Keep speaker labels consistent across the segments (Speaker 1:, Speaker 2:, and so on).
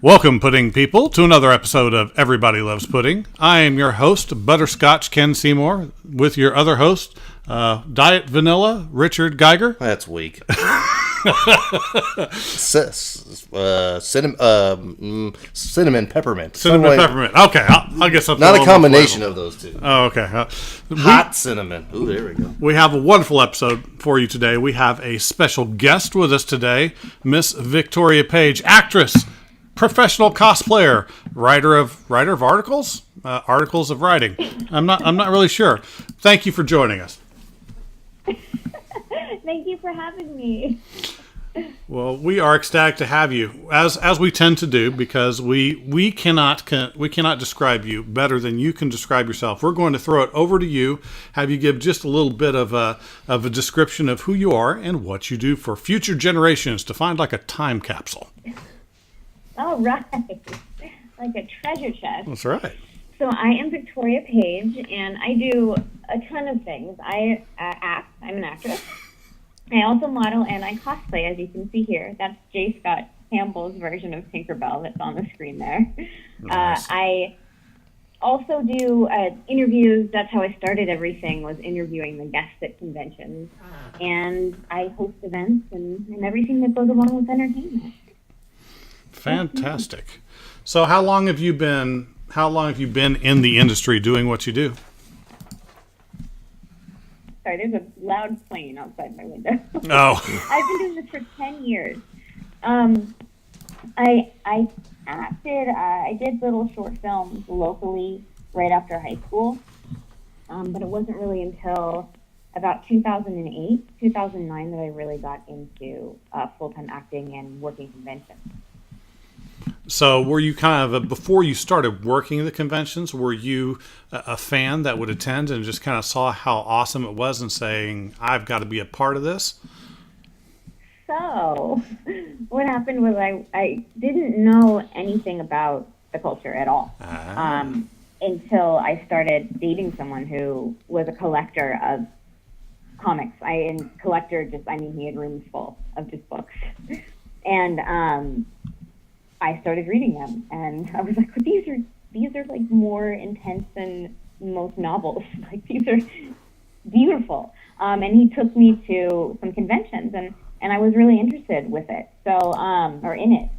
Speaker 1: Welcome, pudding people, to another episode of Everybody Loves Pudding. I am your host, Butterscotch Ken Seymour, with your other host, Diet Vanilla Richard Geiger.
Speaker 2: That's weak. Cinnamon peppermint.
Speaker 1: Cinnamon peppermint. Okay, I'll get something.
Speaker 2: Not a combination of those two.
Speaker 1: Oh, okay.
Speaker 2: Hot cinnamon. Ooh, there we go.
Speaker 1: We have a wonderful episode for you today. We have a special guest with us today, Miss Victoria Paege, actress, professional cosplayer, writer of articles, articles of writing. I'm not really sure. Thank you for joining us.
Speaker 3: Thank you for having me.
Speaker 1: Well, we are ecstatic to have you, as we tend to do, because we cannot describe you better than you can describe yourself. We're going to throw it over to you, have you give just a little bit of a description of who you are and what you do for future generations to find like a time capsule.
Speaker 3: All right, like a treasure chest.
Speaker 1: That's right.
Speaker 3: So I am Victoria Paege, and I do a ton of things. I act. I'm an actress. I also model and I cosplay, as you can see here. That's J. Scott Campbell's version of Tinkerbell that's on the screen there. Nice. I also do interviews. That's how I started everything, was interviewing the guests at conventions. And I host events and everything that goes along with entertainment.
Speaker 1: Fantastic. So how long have you been in the industry doing what you do?
Speaker 3: Sorry, there's a loud plane outside my window.
Speaker 1: Oh.
Speaker 3: I've been doing this for 10 years. I acted, I did little short films locally right after high school, but it wasn't really until about 2008, 2009 that I really got into full-time acting and working conventions.
Speaker 1: So were you kind of, before you started working the conventions, were you a fan that would attend and just kind of saw how awesome it was and saying, I've got to be a part of this?
Speaker 3: So what happened was I didn't know anything about the culture at all until I started dating someone who was a collector of comics. He had rooms full of just books. And I started reading them, and I was like, well, these are like more intense than most novels. Like, these are beautiful. And he took me to some conventions, and I was really interested with it. So, or in it.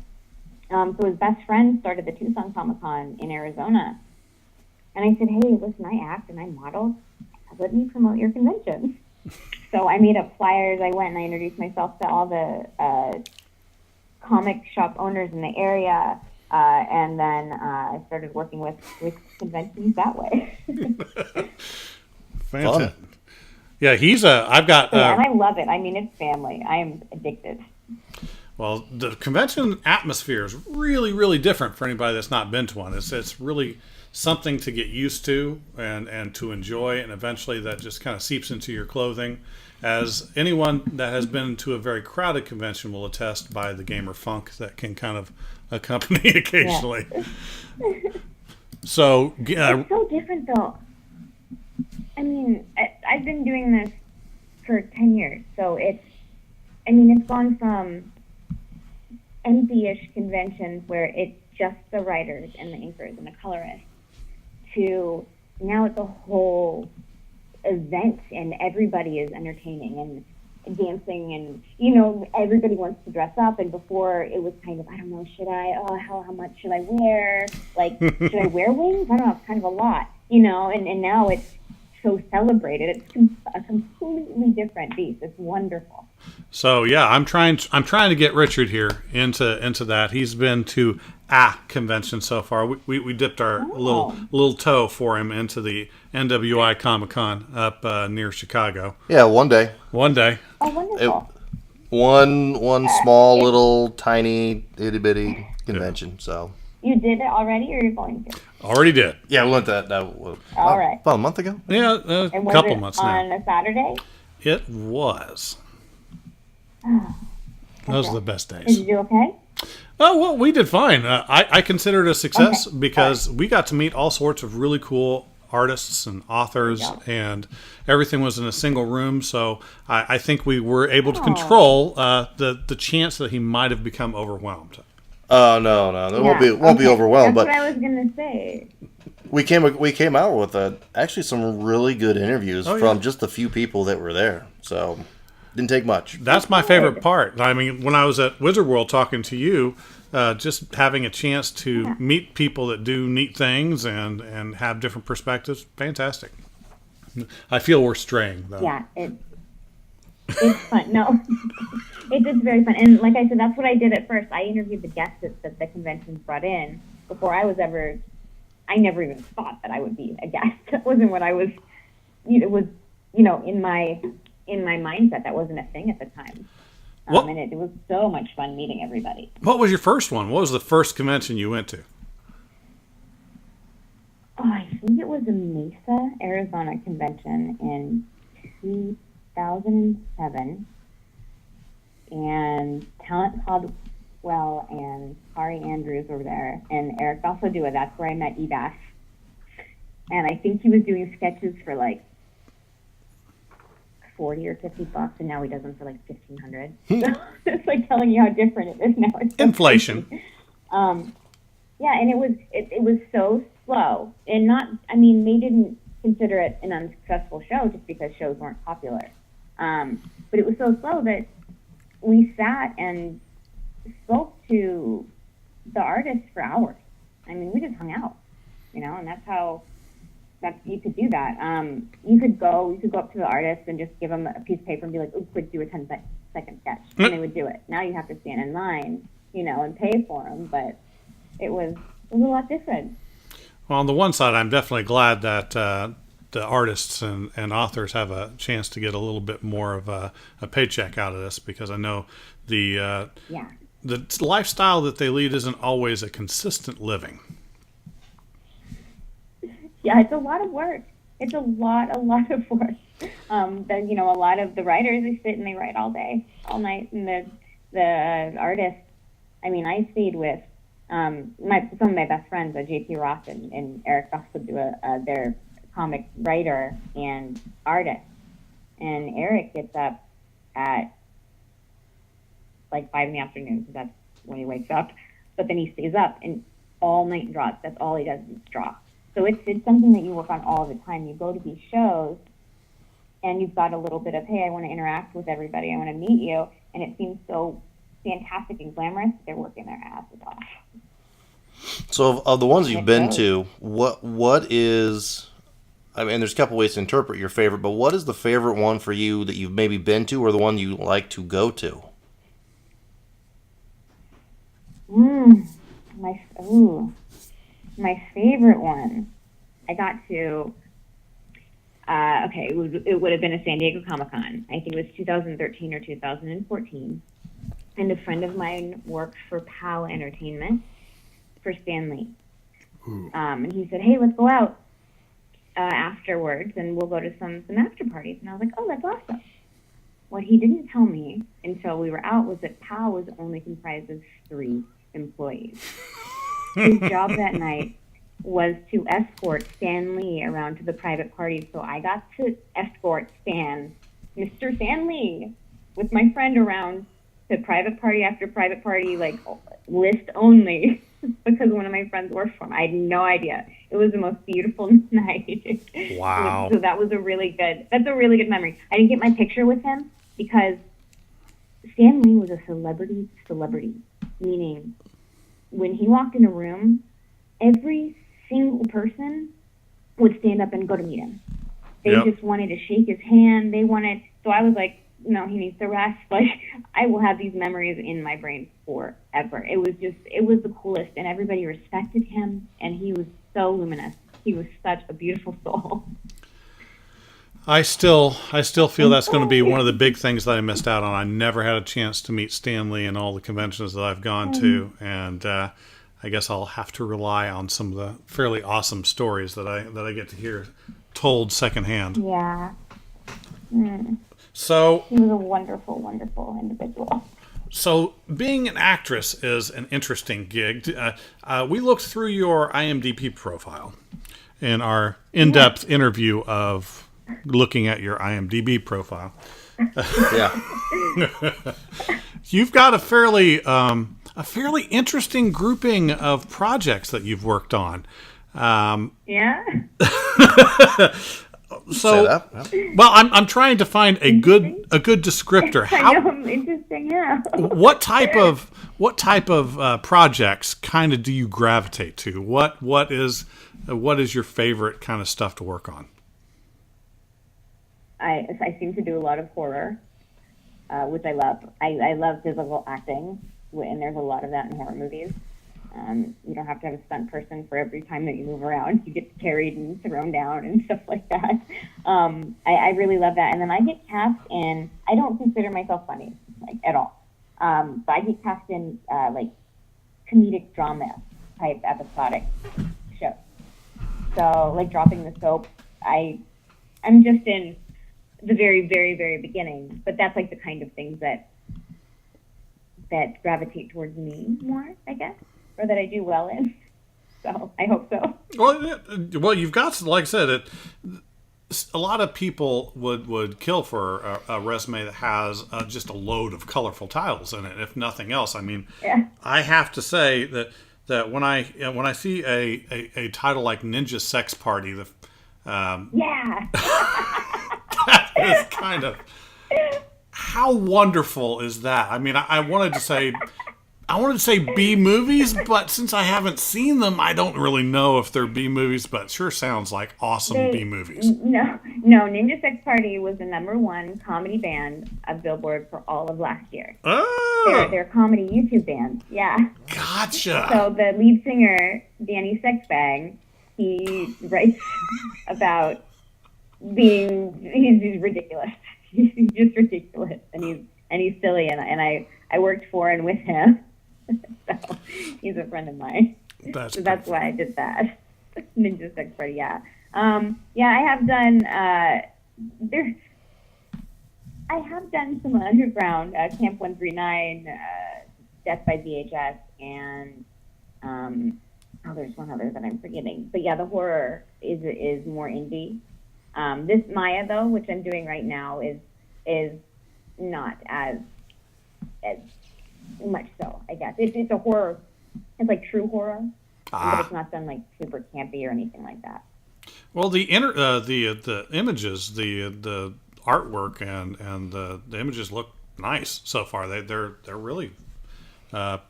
Speaker 3: So his best friend started the Tucson Comic-Con in Arizona, and I said, hey, listen, I act and I model. Let me promote your convention. So I made up flyers. I went and I introduced myself to all the comic shop owners in the area, and then I started working with conventions that way.
Speaker 1: Fantastic. Yeah, and
Speaker 3: I love it. I mean, it's family. I am addicted.
Speaker 1: Well, the convention atmosphere is really, really different for anybody that's not been to one. It's really something to get used to and to enjoy, and eventually that just kind of seeps into your clothing. As anyone that has been to a very crowded convention will attest, by the gamer funk that can kind of accompany occasionally. Yeah. So
Speaker 3: it's so different, though. I mean, I've been doing this for 10 years, so it's gone from empty-ish conventions where it's just the writers and the inkers and the colorists to now it's a whole event, and everybody is entertaining and dancing, and everybody wants to dress up. And before it was kind of, I don't know, how much should I wear? Like, should I wear wings? I don't know, it's kind of a lot, and now it's so celebrated. It's a completely different beast. It's wonderful.
Speaker 1: So yeah, I'm trying to get Richard here into that. He's been to a convention so far. We dipped our little toe for him into the NWI Comic-Con up near Chicago.
Speaker 2: Yeah, one day.
Speaker 3: Oh, wonderful.
Speaker 2: One small little tiny itty bitty convention. Yeah. So
Speaker 3: you did it already, or you're going to?
Speaker 1: Already did.
Speaker 2: Yeah, we went that.
Speaker 3: All right.
Speaker 2: About a month ago.
Speaker 1: Yeah, a couple months now.
Speaker 3: On a Saturday?
Speaker 1: It was. Those are the best days.
Speaker 3: Did you do okay?
Speaker 1: Oh, well, we did fine. I consider it a success because we got to meet all sorts of really cool artists and authors, and everything was in a single room. So I think we were able to control the chance that he might have become overwhelmed.
Speaker 2: Oh no, it
Speaker 3: Yeah.
Speaker 2: won't be
Speaker 3: Okay.
Speaker 2: overwhelmed.
Speaker 3: That's
Speaker 2: But
Speaker 3: what I was gonna say.
Speaker 2: we came out with actually some really good interviews
Speaker 1: Oh,
Speaker 2: from
Speaker 1: yeah.
Speaker 2: just the few people that were there. So didn't take much.
Speaker 1: That's my favorite
Speaker 3: Good.
Speaker 1: part. I mean, when I was at Wizard World talking to you, just having a chance to
Speaker 3: Yeah.
Speaker 1: meet people that do neat things and have different perspectives, fantastic. I feel we're straying, though.
Speaker 3: Yeah. It's fun. No, it's just very fun. And like I said, that's what I did at first. I interviewed the guests that the conventions brought in before I never even thought that I would be a guest. That wasn't what I was, it was, in my mindset. That wasn't a thing at the time.
Speaker 1: What,
Speaker 3: And it was so much fun meeting everybody.
Speaker 1: what was your first one? What was the first convention you went to?
Speaker 3: Oh, I think it was a Mesa, Arizona convention in 2007. And Talent Caldwell and Kari Andrews were there. And Eric also do it. That's where I met Ebass. And I think he was doing sketches for like 40 or 50 bucks, and now he does them for like 1,500. So it's like telling you how different it is now. It's so
Speaker 1: Inflation.
Speaker 3: crazy. Yeah, and it was so slow, and they didn't consider it an unsuccessful show just because shows weren't popular. But it was so slow that we sat and spoke to the artists for hours. I mean, we just hung out, and you could do that. You could go up to the artist and just give them a piece of paper and be like, "Oh, quick, do a 10-second sketch," and they would do it. Now you have to stand in line, and pay for them, but it was a lot different.
Speaker 1: Well, on the one side, I'm definitely glad that the artists and authors have a chance to get a little bit more of a paycheck out of this, because I know the lifestyle that they lead isn't always a consistent living.
Speaker 3: Yeah, it's a lot of work. It's a lot of work. A lot of the writers, they sit and they write all day, all night, and the artists. I mean, I stayed with some of my best friends, JP Roth and Eric also do their comic writer and artist. And Eric gets up at like 5 in the afternoon, because that's when he wakes up. But then he stays up and all night and draws. That's all he does is draw. So it's something that you work on all the time. You go to these shows, and you've got a little bit of, hey, I want to interact with everybody. I want to meet you. And it seems so fantastic and glamorous. They're working their asses off.
Speaker 2: So of the ones you've been to, what is? I mean, there's a couple ways to interpret your favorite, but what is the favorite one for you that you've maybe been to, or the one you like to go to?
Speaker 3: My favorite one, I got to, it would have been a San Diego Comic-Con. I think it was 2013 or 2014. And a friend of mine worked for POW Entertainment for Stan Lee. And he said, hey, let's go out afterwards, and we'll go to some after parties. And I was like, oh, that's awesome. What he didn't tell me until we were out was that POW was only comprised of 3 employees. His job that night was to escort Stan Lee around to the private parties. So I got to escort Mr. Stan Lee, with my friend around to private party after private party, like list only, because one of my friends worked for him. I had no idea. It was the most beautiful night.
Speaker 1: Wow.
Speaker 3: So that's a really good memory. I didn't get my picture with him because Stan Lee was a celebrity, meaning when he walked in a room, every single person would stand up and go to meet him. They just wanted to shake his hand. So I was like, no, he needs to rest. Like, I will have these memories in my brain forever. It was the coolest, and everybody respected him, and he was so luminous. He was such a beautiful soul.
Speaker 1: I still feel that's going to be one of the big things that I missed out on. I never had a chance to meet Stan Lee in all the conventions that I've gone to, and I guess I'll have to rely on some of the fairly awesome stories that I get to hear told secondhand.
Speaker 3: Yeah.
Speaker 1: So
Speaker 3: he was a wonderful, wonderful individual.
Speaker 1: So being an actress is an interesting gig. We looked through your IMDb profile in our in-depth interview of looking at your IMDb profile.
Speaker 2: Yeah.
Speaker 1: You've got a fairly a fairly interesting grouping of projects that you've worked on.
Speaker 3: Yeah.
Speaker 2: Say
Speaker 1: So,
Speaker 2: that.
Speaker 1: well, I'm trying to find a good descriptor.
Speaker 3: I know, I'm interesting. Yeah.
Speaker 1: What type of projects kind of do you gravitate to? What is your favorite kind of stuff to work on?
Speaker 3: I seem to do a lot of horror, which I love. I love physical acting, and there's a lot of that in horror movies. You don't have to have a stunt person for every time that you move around. You get carried and thrown down and stuff like that. I really love that. And then I get cast in, I don't consider myself funny, like, at all. But I get cast in, like, comedic drama type episodic shows. So, like, Dropping the Soap, I'm just in the very, very, very beginning. But that's, like, the kind of things that gravitate towards me more, I guess. Or that I do well in. So I hope so.
Speaker 1: Well, you've got, like I said, a lot of people would kill for a resume that has just a load of colorful titles in it. If nothing else, I mean,
Speaker 3: Yeah.
Speaker 1: I have to say that when I see a title like Ninja Sex Party,
Speaker 3: Yeah.
Speaker 1: that is kind of, how wonderful is that? I mean, I wanted to say B movies, but since I haven't seen them, I don't really know if they're B movies, but it sure sounds like awesome B movies.
Speaker 3: No. Ninja Sex Party was the #1 comedy band of Billboard for all of last year.
Speaker 1: Oh,
Speaker 3: They're a comedy YouTube band. Yeah.
Speaker 1: gotcha.
Speaker 3: So the lead singer, Danny Sexbag, he writes about he's ridiculous. He's just ridiculous, and he's silly, and I worked for and with him. So he's a friend of mine. That's why I did that. Ninja Sex Party, yeah. Yeah, I have done I have done some underground, Camp 139, Death by VHS, and there's one other that I'm forgetting. But yeah, the horror is more indie. This Maya, though, which I'm doing right now, is not as much so, I guess. It's a horror. It's like true horror, but it's not done like super campy or anything like that.
Speaker 1: Well, the images, the artwork, and the images look nice so far. They're really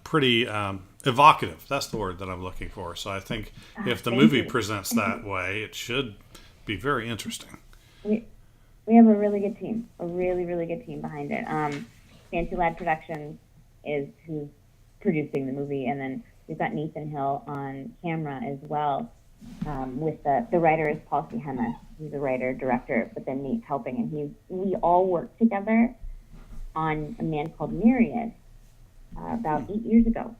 Speaker 1: pretty evocative. That's the word that I'm looking for. So I think if the movie presents that way, it should be very interesting.
Speaker 3: We have a really good team, a really, really good team behind it. Fancy Lad Productions is who's producing the movie, and then we've got Nathan Hill on camera as well. With the writer is Paul C. Hemis. He's a writer, director, but then Nate's helping, and we all worked together on A Man Called Myriad about 8 years ago.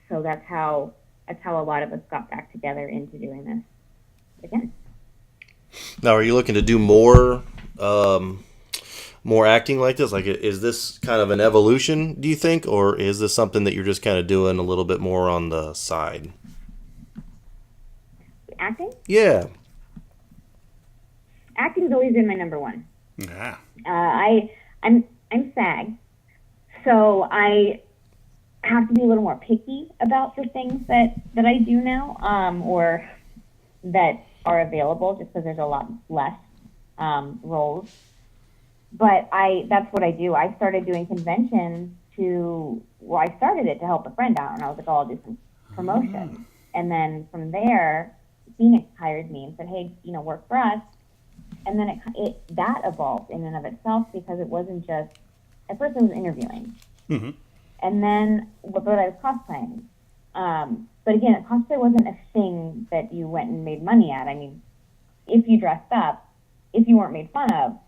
Speaker 3: So that's how a lot of us got back together into doing this again.
Speaker 2: Now, are you looking to do more acting like this? Like, is this kind of an evolution, do you think, or is this something that you're just kind of doing a little bit more on the side?
Speaker 3: Acting?
Speaker 2: Yeah.
Speaker 3: Acting's always been my #1.
Speaker 1: Yeah.
Speaker 3: I'm SAG, so I have to be a little more picky about the things that I do now, or that are available, just because there's a lot less roles. But that's what I do. I started doing conventions I started it to help a friend out, and I was like, oh, I'll do some promotion. And then from there, Phoenix hired me and said, hey, work for us. And then that evolved in and of itself, because it wasn't just, at first I was interviewing. Mm-hmm. And then, but I was cosplaying. But again, cosplay wasn't a thing that you went and made money at. I mean, if you dressed up, if you weren't made fun of,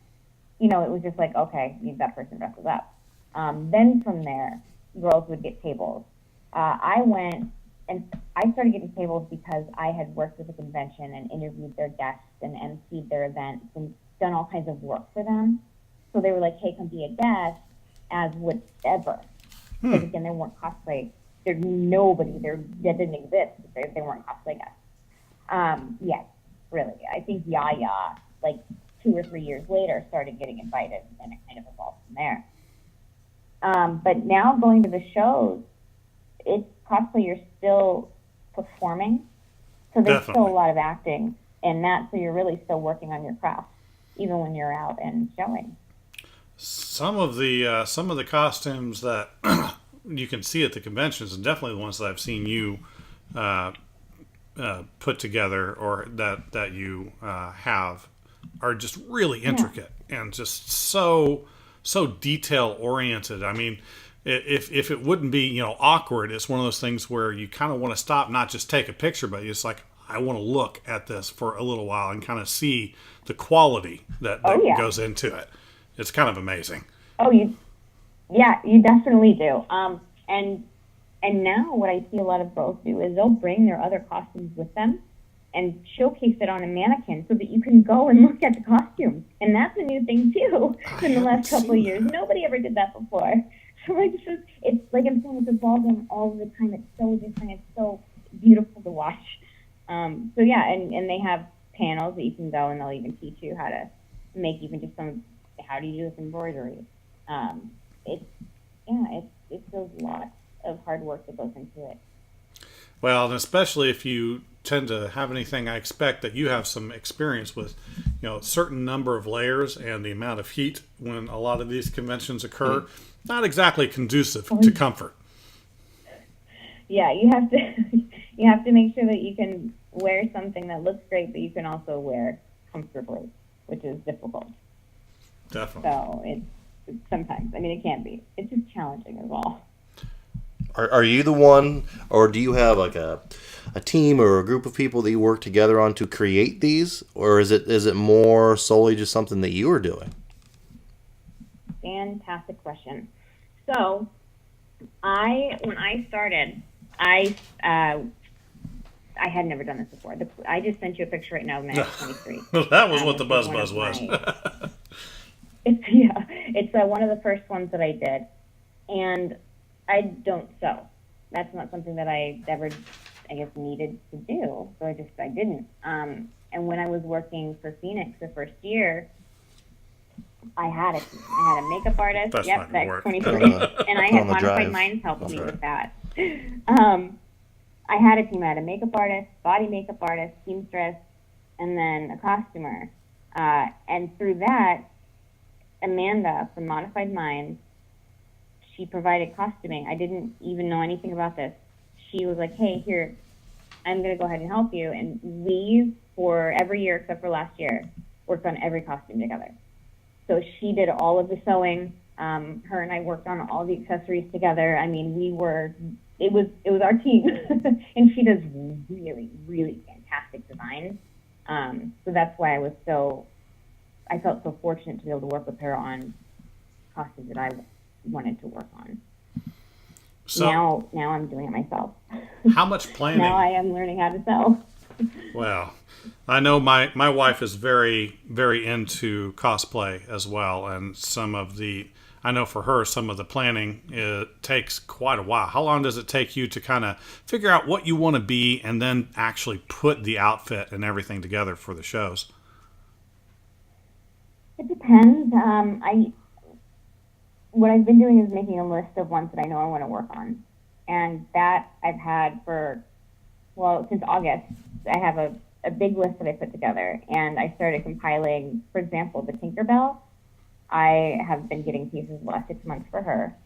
Speaker 3: it was just like, okay, that person dresses up. Then from there, girls would get tables. I went and I started getting tables because I had worked with a convention and interviewed their guests and emceed their events and done all kinds of work for them. So they were like, hey, come be a guest as whatever. Because again, there weren't cosplay. There's nobody there that didn't exist. They weren't cosplay guests. Yes, really. I think Yaya, like 2 or 3 years later, started getting invited, and it kind of evolved from there. But now going to the shows, it's cosplay, you're still performing, so there's still a lot of acting in that, so you're really still working on your craft even when you're out and showing.
Speaker 1: Some of the costumes that you can see at the conventions, and definitely the ones that I've seen you put together, or that you have, are just really intricate and just so detail oriented. I mean, if it wouldn't be awkward, it's one of those things where you kind of want to stop, not just take a picture, but it's like, I want to look at this for a little while and kind of see the quality that goes into it. It's kind of amazing.
Speaker 3: Oh, you definitely do. And now what I see a lot of girls do is they'll bring their other costumes with them and showcase it on a mannequin so that you can go and look at the costumes. And that's a new thing too in the last couple of years. Nobody ever did that before. So it's like I'm saying, it's evolving all the time. It's so different. It's so beautiful to watch. And they have panels that you can go and they'll even teach you how to make even just how do you do this embroidery. There's a lot of hard work that goes into it.
Speaker 1: Well, and especially if you tend to have anything, I expect that you have some experience with, a certain number of layers and the amount of heat when a lot of these conventions occur. Not exactly conducive to comfort.
Speaker 3: Yeah, you have to make sure that you can wear something that looks great, but you can also wear comfortably, which is difficult.
Speaker 1: Definitely.
Speaker 3: So it's sometimes, it can be. It's just challenging as well.
Speaker 2: Are you the one, or do you have like a team or a group of people that you work together on to create these, or is it more solely just something that you are doing?
Speaker 3: Fantastic question. So, when I started, I had never done this before. I just sent you a picture right now of Magic 23.
Speaker 1: That was what the buzz was.
Speaker 3: It's one of the first ones that I did, and I don't sew. That's not something that I ever, needed to do. So I didn't. And when I was working for Phoenix the first year, I had a makeup artist.
Speaker 1: That's
Speaker 3: yep,
Speaker 1: that's
Speaker 3: 23. And I had Modified Minds help me with that. I had a team. I had a makeup artist, body makeup artist, seamstress, and then a costumer. And through that, Amanda from Modified Minds, she provided costuming. I didn't even know anything about this. She was like, hey, here, I'm going to go ahead and help you. And we, for every year except for last year, worked on every costume together. So she did all of the sewing. Her and I worked on all the accessories together. It was our team. And she does really, really fantastic designs. So that's why I felt so fortunate to be able to work with her on costumes that I wanted to work on. So now I'm doing it myself.
Speaker 1: How much planning?
Speaker 3: Now I am learning how to sew.
Speaker 1: Well, I know my wife is very, very into cosplay as well, and I know for her, some of the planning, it takes quite a while. How long does it take you to kind of figure out what you want to be and then actually put the outfit and everything together for the shows?
Speaker 3: It depends. What I've been doing is making a list of ones that I know I want to work on. And that I've had since August. I have a big list that I put together. And I started compiling, for example, the Tinkerbell. I have been getting pieces the last 6 months for her.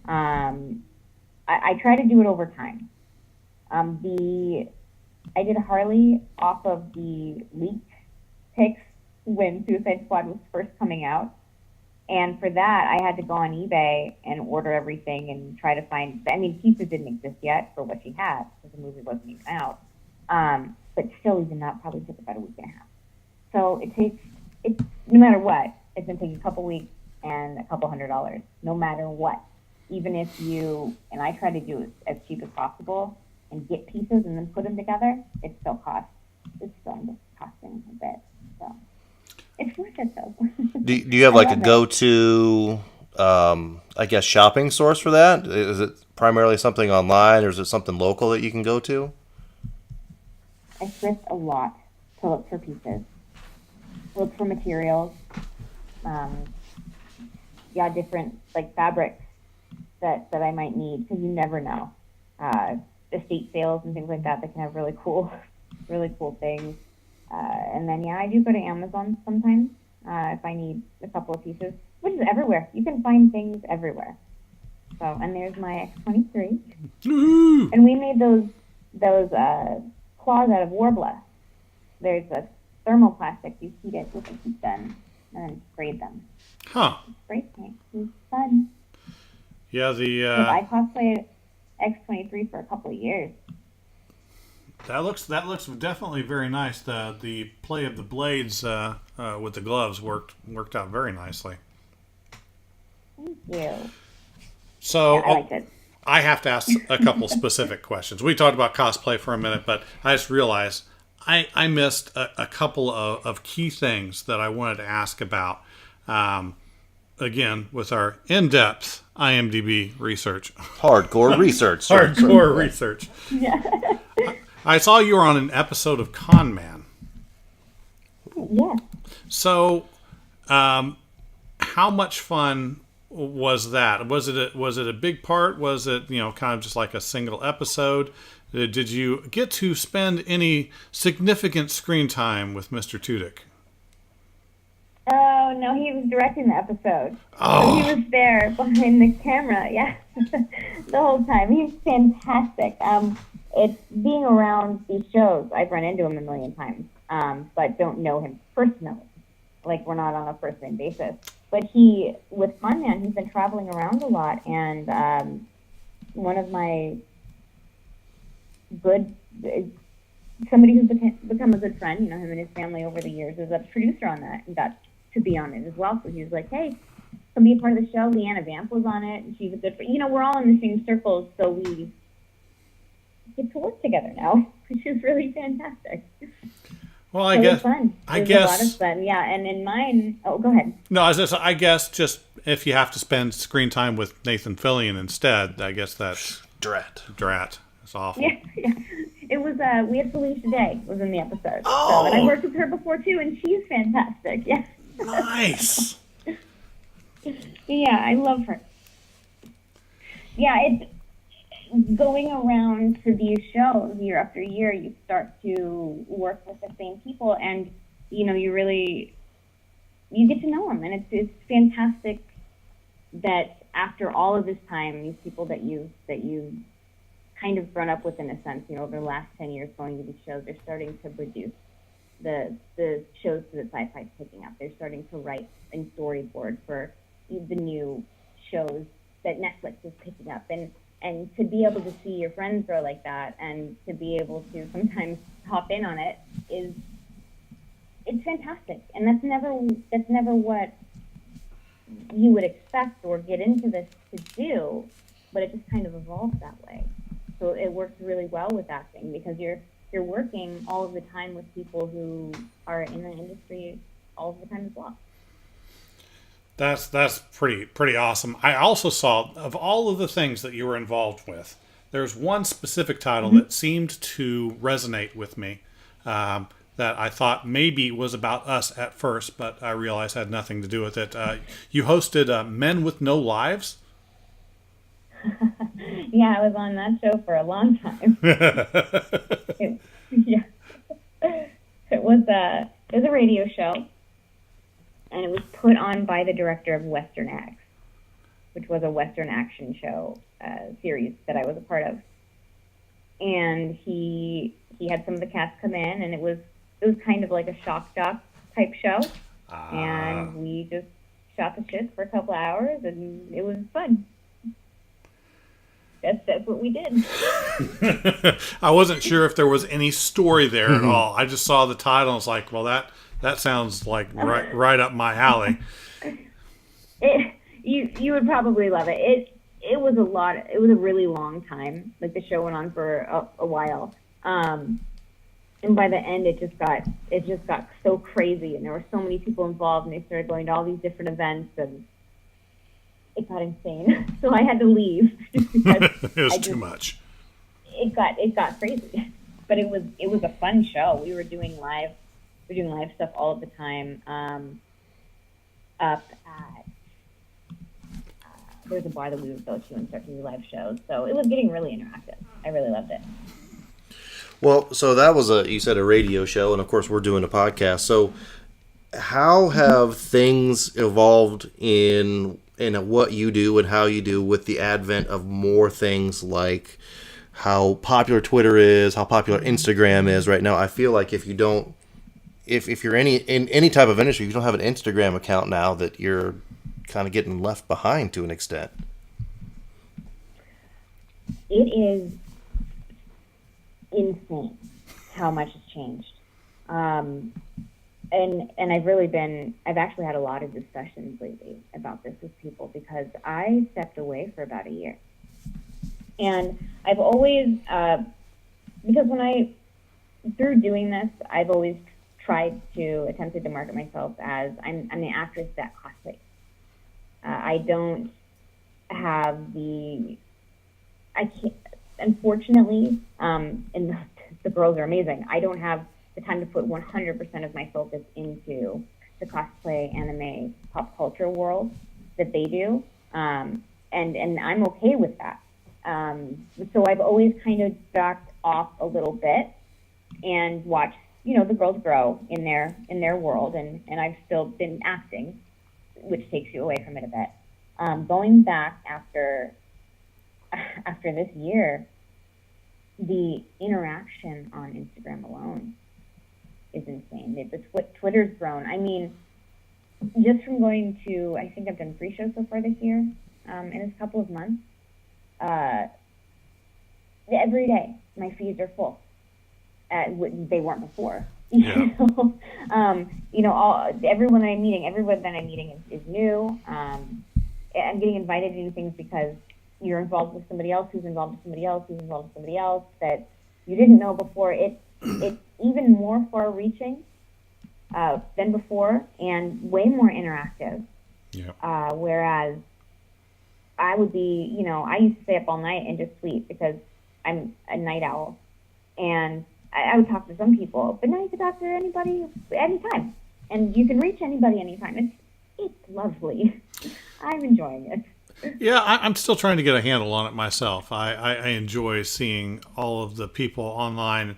Speaker 3: I try to do it over time. I did Harley off of the leaked pics when Suicide Squad was first coming out. And for that, I had to go on eBay and order everything and try to find, pieces didn't exist yet for what she had because the movie wasn't even out. But still, even that probably took about a week and a half. So it's no matter what, it's going to take a couple weeks and a couple $100, no matter what. Even if and I try to do it as cheap as possible and get pieces and then put them together, it still ends up costing a bit. So it's worth it though.
Speaker 2: Do you have like a go-to, shopping source for that? Is it primarily something online, or is it something local that you can go to?
Speaker 3: I thrift a lot to look for pieces, look for materials, different like fabrics that I might need, because you never know. estate sales and things like that that can have really cool things. And then I do go to Amazon sometimes if I need a couple of pieces, which is everywhere. You can find things everywhere. So, and there's my X23, and we made those claws out of warbler. There's a thermoplastic. You heat it with a heat gun and then grade them.
Speaker 1: Huh.
Speaker 3: Spray paint. It's fun.
Speaker 1: Yeah,
Speaker 3: I cosplayed X23 for a couple of years.
Speaker 1: That looks definitely very nice. The play of the blades with the gloves worked out very nicely.
Speaker 3: Thank you.
Speaker 1: So
Speaker 3: Yeah, I liked it.
Speaker 1: I have to ask a couple specific questions. We talked about cosplay for a minute, but I just realized I missed a couple of key things that I wanted to ask about. Again, with our in-depth IMDb research.
Speaker 2: Hardcore research.
Speaker 1: Hardcore research.
Speaker 3: Yeah.
Speaker 1: I saw you were on an episode of Con Man.
Speaker 3: Yeah.
Speaker 1: So, how much fun was that? Was it a big part? Was it kind of just like a single episode? Did you get to spend any significant screen time with Mr. Tudyk?
Speaker 3: Oh no, he was directing the episode.
Speaker 1: Oh.
Speaker 3: So he was there behind the camera, yeah, the whole time. He's fantastic. It's being around these shows. I've run into him a million times, but don't know him personally. Like, we're not on a first name basis. But with Con Man, he's been traveling around a lot, and one of my somebody who's become a good friend, him and his family over the years, is a producer on that and got to be on it as well. So he was like, hey, come be a part of the show. Leanna Vamp was on it, and she's a good friend. We're all in the same circles, so we get to work together now, which is really fantastic.
Speaker 1: Well,
Speaker 3: I guess fun.
Speaker 1: I
Speaker 3: guess a lot of fun, yeah. And in mine, go ahead.
Speaker 1: No, I guess just if you have to spend screen time with Nathan Fillion instead, I guess that's
Speaker 2: Drat.
Speaker 1: It's awful.
Speaker 3: Yeah. It was we had Felicia Day was in the episode.
Speaker 2: Oh.
Speaker 3: So, and I worked with her before too, and she's fantastic. Yeah.
Speaker 1: Nice.
Speaker 3: Yeah, I love her. Yeah, it's going around to these shows year after year. You start to work with the same people, and you get to know them, and it's fantastic that after all of this time, these people that you kind of grown up with in a sense, over the last 10 years going to these shows, they're starting to produce the shows that Sci-Fi's picking up. They're starting to write and storyboard for the new shows that Netflix is picking up, and to be able to see your friends grow like that, and to be able to sometimes hop in on it's fantastic. And that's never what you would expect or get into this to do, but it just kind of evolved that way. So it works really well with acting, because you're working all of the time with people who are in the industry all of the time as well.
Speaker 1: That's pretty awesome. I also saw, of all of the things that you were involved with, there's one specific title that seemed to resonate with me, that I thought maybe was about us at first, but I realized had nothing to do with it. You hosted Men with No Lives.
Speaker 3: Yeah, I was on that show for a long time. It was a radio show, and it was put on by the director of Western Acts, which was a Western action show series that I was a part of. And he had some of the cast come in, and it was kind of like a shock doc type show, and we just shot the shit for a couple hours, and it was fun. That's what we did.
Speaker 1: I wasn't sure if there was any story there at all. I just saw the title and was like, well, that sounds like right up my alley.
Speaker 3: You would probably love it. It was a lot. It was a really long time. Like, the show went on for a while. And by the end, it just got so crazy, and there were so many people involved, and they started going to all these different events, and it got insane. So I had to leave because
Speaker 1: it was too much.
Speaker 3: It got crazy, but it was a fun show. We were doing live stuff all of the time. Up at there's a bar that we would go to and start to do live shows. So it was getting really interactive. I really loved it.
Speaker 2: Well, so that was you said a radio show, and of course we're doing a podcast. So how have things evolved in what you do and how you do with the advent of more things like how popular Twitter is, how popular Instagram is right now? I feel like if you're in any type of industry, if you don't have an Instagram account now, that you're kind of getting left behind to an extent.
Speaker 3: It is insane how much has changed. And I've actually had a lot of discussions lately about this with people, because I stepped away for about a year. And I've always, because through doing this, I've always attempted to market myself as I'm the actress that cosplays. I don't have unfortunately, and the girls are amazing, I don't have the time to put 100% of my focus into the cosplay, anime, pop culture world that they do. And I'm okay with that. So I've always kind of backed off a little bit and watched, the girls grow in their world, and I've still been acting, which takes you away from it a bit. Going back after this year, the interaction on Instagram alone is insane. Twitter's grown. I mean, just from going to, I think I've done 3 shows so far this year, in a couple of months. Every day, my feeds are full. They weren't before.
Speaker 1: Yeah.
Speaker 3: Everyone that I'm meeting is new. I'm getting invited to do things because you're involved with somebody else who's involved with somebody else who's involved with somebody else that you didn't know before. It's even more far-reaching than before, and way more interactive.
Speaker 1: Yeah.
Speaker 3: Whereas I would be, I used to stay up all night and just sleep because I'm a night owl, and I would talk to some people, but now you can talk to anybody anytime, and you can reach anybody anytime. It's lovely. I'm enjoying it.
Speaker 1: Yeah, I'm still trying to get a handle on it myself. I enjoy seeing all of the people online.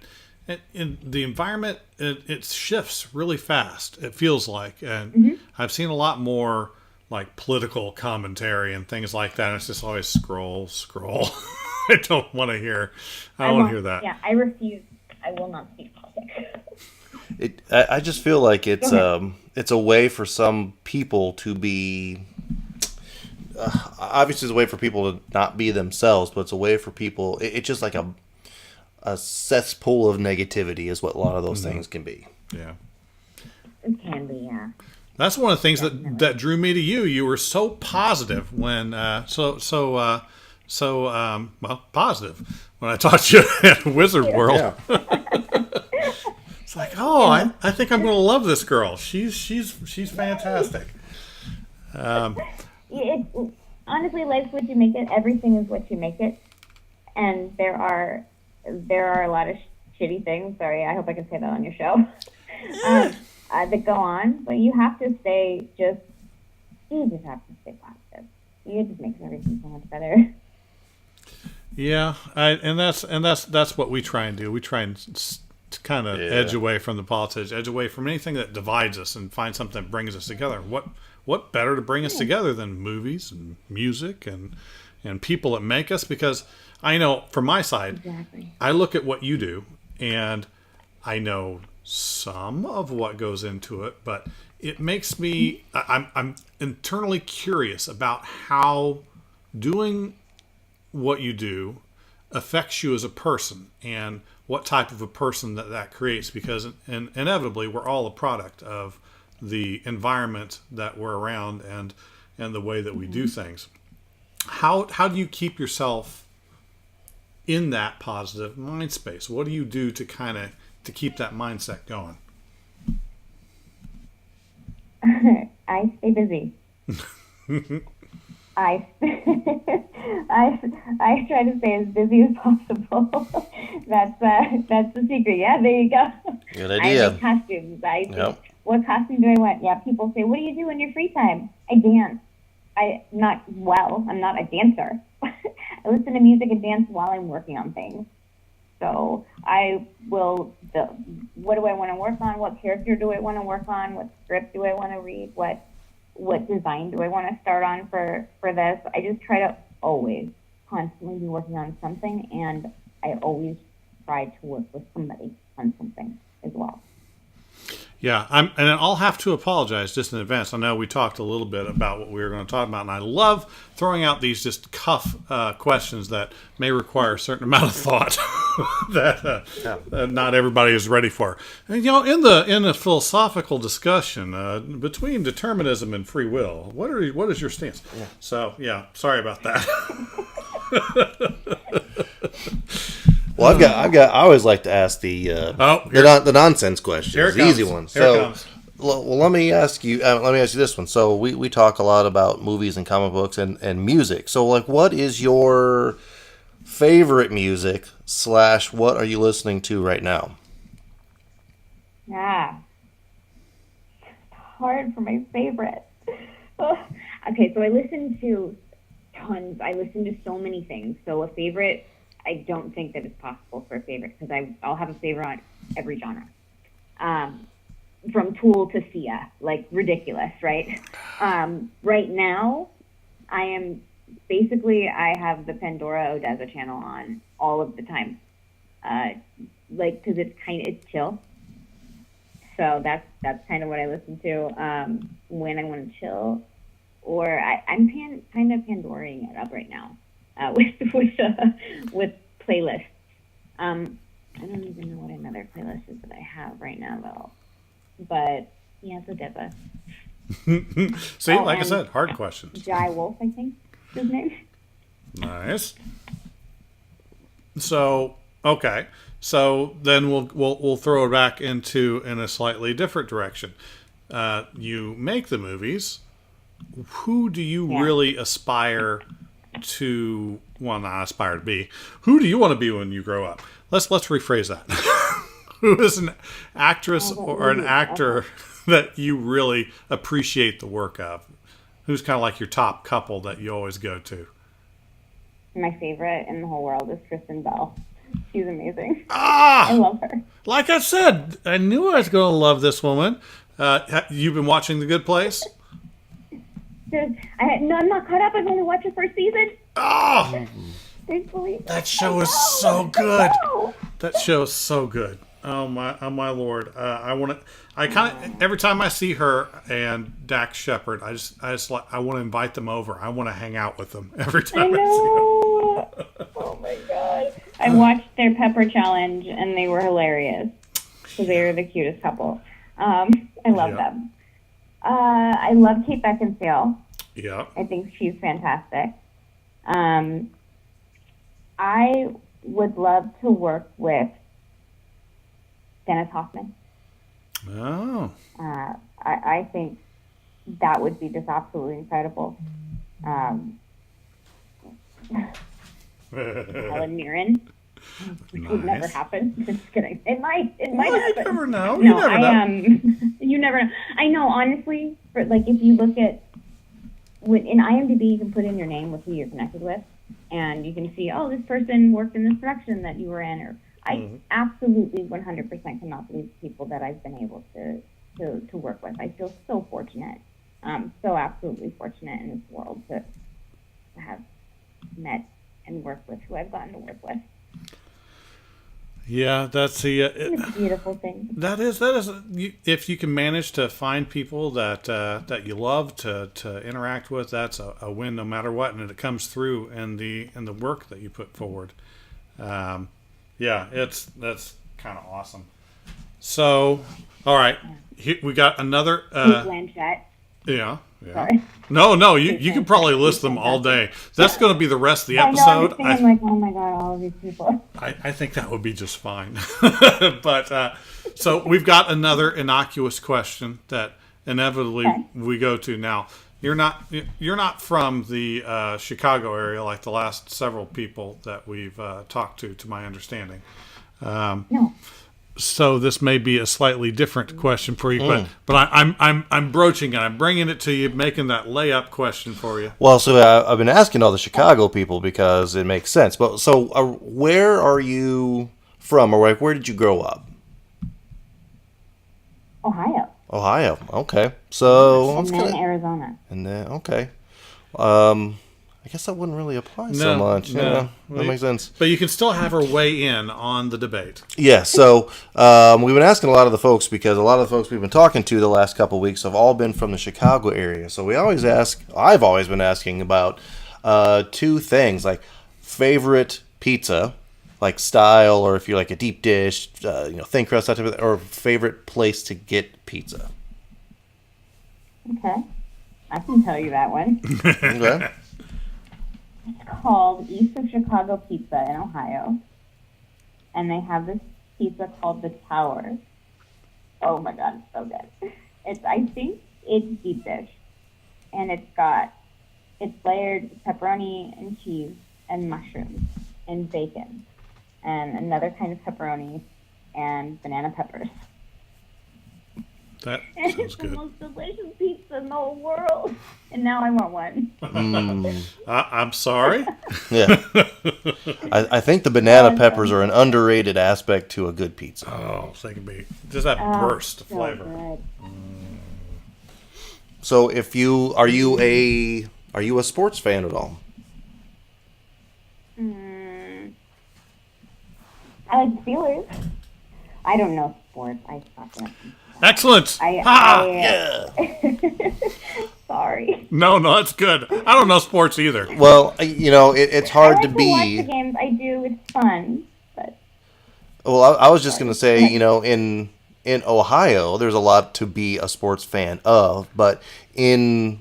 Speaker 1: In the environment, it shifts really fast, it feels like. And I've seen a lot more like political commentary and things like that. And it's just always scroll. I don't want to hear that.
Speaker 3: Yeah, I refuse. I will not speak politics.
Speaker 2: I just feel like it's a way for some people to be... obviously, it's a way for people to not be themselves, but it's a way for people... It's just like a cesspool of negativity is what a lot of those things can be.
Speaker 1: Yeah.
Speaker 3: It can be, yeah.
Speaker 1: That's one of the things that drew me to you. You were so positive when... positive when I talked to you at Wizard World. Yeah. It's like, I think I'm going to love this girl. She's fantastic.
Speaker 3: Honestly, life's what you make it. Everything is what you make it. And there are a lot of shitty things. Sorry, I hope I can say that on your show. That go on, but you have to stay you just have to stay positive. It just makes everything so much better.
Speaker 1: Yeah, and that's what we try and do. We try and to kind of edge away from the politics, edge away from anything that divides us, and find something that brings us together. What better to bring us together than movies and music and people that make us? Because I know from my side,
Speaker 3: exactly.
Speaker 1: I look at what you do, and I know some of what goes into it, but it makes me I'm internally curious about how doing what you do affects you as a person and what type of a person that creates, because inevitably we're all a product of the environment that we're around and the way that we do things. How do you keep yourself in that positive mind space? What do you do to to keep that mindset going?
Speaker 3: I stay busy. I try to stay as busy as possible. That's the secret. Yeah, there you go.
Speaker 2: Good idea.
Speaker 3: I make costumes. What costume do I want? Yeah, people say, "What do you do in your free time?" I dance. I'm not a dancer. I listen to music and dance while I'm working on things. So what do I want to work on? What character do I want to work on? What script do I want to read? What design do I want to start on for this? I just try to always constantly be working on something, and I always try to work with somebody on something as well.
Speaker 1: Yeah, and I'll have to apologize just in advance. I know we talked a little bit about what we were going to talk about, and I love throwing out these just cuff questions that may require a certain amount of thought that not everybody is ready for. And, in the philosophical discussion between determinism and free will, what is your stance? Yeah. So, sorry about that.
Speaker 2: Well, I always like to ask the nonsense questions, the easy ones. Let me ask you this one. So we talk a lot about movies and comic books and music. So, like, what is your favorite music / what are you listening to right now?
Speaker 3: Yeah, it's hard for my favorite. Okay, so I listen to tons. I listen to so many things. So a favorite, I don't think that it's possible for a favorite, because I'll have a favorite on every genre. From Tool to Sia, like ridiculous, right? Right now, I have the Pandora Odessa channel on all of the time, because it's chill. So that's kind of what I listen to when I want to chill, or I'm kind of Pandoring it up right now. With playlists. I don't even know what another playlist is that I have right now, though. But yeah, it's Odessa.
Speaker 1: See, like I said, hard questions.
Speaker 3: Jai Wolf, I think is his name.
Speaker 1: Nice. So okay, so then we'll throw it back in a slightly different direction. You make the movies. Who do you really aspire to? Well, not aspire to be. Who do you want to be when you grow up? Let's rephrase that. Who is an actress or an actor that you really appreciate the work of? Who's kind of like your top couple that you always go to?
Speaker 3: My favorite in the whole world is Kristen Bell. She's amazing.
Speaker 1: I
Speaker 3: love her.
Speaker 1: Like I said, I knew I was going to love this woman. You've been watching The Good Place?
Speaker 3: I'm not caught up. I've only watched the first season.
Speaker 1: Oh!
Speaker 3: Thankfully.
Speaker 1: That show is so good. That show is so good. Oh my lord! I want to. Every time I see her and Dax Shepard, I want to invite them over. I want to hang out with them every time I see them.
Speaker 3: Oh my god! I watched their Pepper Challenge and they were hilarious because they were the cutest couple. I love them. I love Kate Beckinsale.
Speaker 1: Yeah.
Speaker 3: I think she's fantastic. I would love to work with Dennis Hoffman.
Speaker 1: Oh.
Speaker 3: I think that would be just absolutely incredible. Helen Mirren. Which would never happen. Just kidding. It might happen.
Speaker 1: You never know.
Speaker 3: You never know. I know, honestly, if you look at in IMDb, you can put in your name with who you're connected with, and you can see, this person worked in this production that you were in, or I absolutely 100% cannot believe the people that I've been able to work with. I feel so fortunate, so absolutely fortunate in this world to have met and worked with who I've gotten to work with.
Speaker 1: Yeah, that's
Speaker 3: it's a beautiful thing.
Speaker 1: That is. If you can manage to find people that you love to interact with, that's a win no matter what, and it comes through in the work that you put forward. That's kind of awesome. So, all right, we got another.
Speaker 3: Blanchett.
Speaker 1: Yeah.
Speaker 3: Sorry.
Speaker 1: No, you can probably list them all day. That's going to be the rest of the episode.
Speaker 3: I'm like, oh my god, all of these people.
Speaker 1: I think that would be just fine. But so we've got another innocuous question that inevitably we go to now. You're not from the Chicago area like the last several people that we've talked to my understanding.
Speaker 3: No.
Speaker 1: so this may be a slightly different question for you, but I'm broaching it. I'm bringing it to you, making that layup question for you.
Speaker 2: Well, so I've been asking all the Chicago people because it makes sense. But so, where are you from, or like, where did you grow up?
Speaker 3: Ohio.
Speaker 2: Ohio. Okay. So
Speaker 3: And then Arizona.
Speaker 2: And then okay. I guess that wouldn't really apply so
Speaker 1: No,
Speaker 2: much.
Speaker 1: no.
Speaker 2: Yeah, that makes sense.
Speaker 1: But you can still have her weigh in on the debate.
Speaker 2: Yeah, so we've been asking a lot of the folks because a lot of the folks we've been talking to the last couple of weeks have all been from the Chicago area. So I've always been asking about two things, like favorite pizza, like style, or if you like a deep dish, thin crust, that type of thing, or favorite place to get pizza.
Speaker 3: Okay. I can tell you that one.
Speaker 2: Okay.
Speaker 3: It's called East of Chicago Pizza in Ohio. And they have this pizza called the Tower. Oh my god, it's so good. I think it's deep dish. And it's layered pepperoni and cheese and mushrooms and bacon and another kind of pepperoni and banana peppers.
Speaker 1: That
Speaker 3: And
Speaker 1: sounds
Speaker 3: it's the
Speaker 1: good.
Speaker 3: most delicious pizza in the whole world. And now I want one.
Speaker 1: I'm sorry.
Speaker 2: Yeah. I think the banana peppers are an underrated aspect to a good pizza.
Speaker 1: Oh, so they can be just that burst of
Speaker 3: So
Speaker 1: flavor.
Speaker 3: good.
Speaker 2: So are you a sports fan at all?
Speaker 3: I like Steelers. I don't know sports. I stopped it.
Speaker 1: Excellent.
Speaker 2: Yeah.
Speaker 3: Sorry.
Speaker 1: No, that's good. I don't know sports either.
Speaker 2: Well, it's
Speaker 3: I
Speaker 2: hard
Speaker 3: like
Speaker 2: to
Speaker 3: to watch
Speaker 2: be.
Speaker 3: the games. I do. It's fun. But
Speaker 2: Well, I was just going to say, in Ohio, there's a lot to be a sports fan of, but in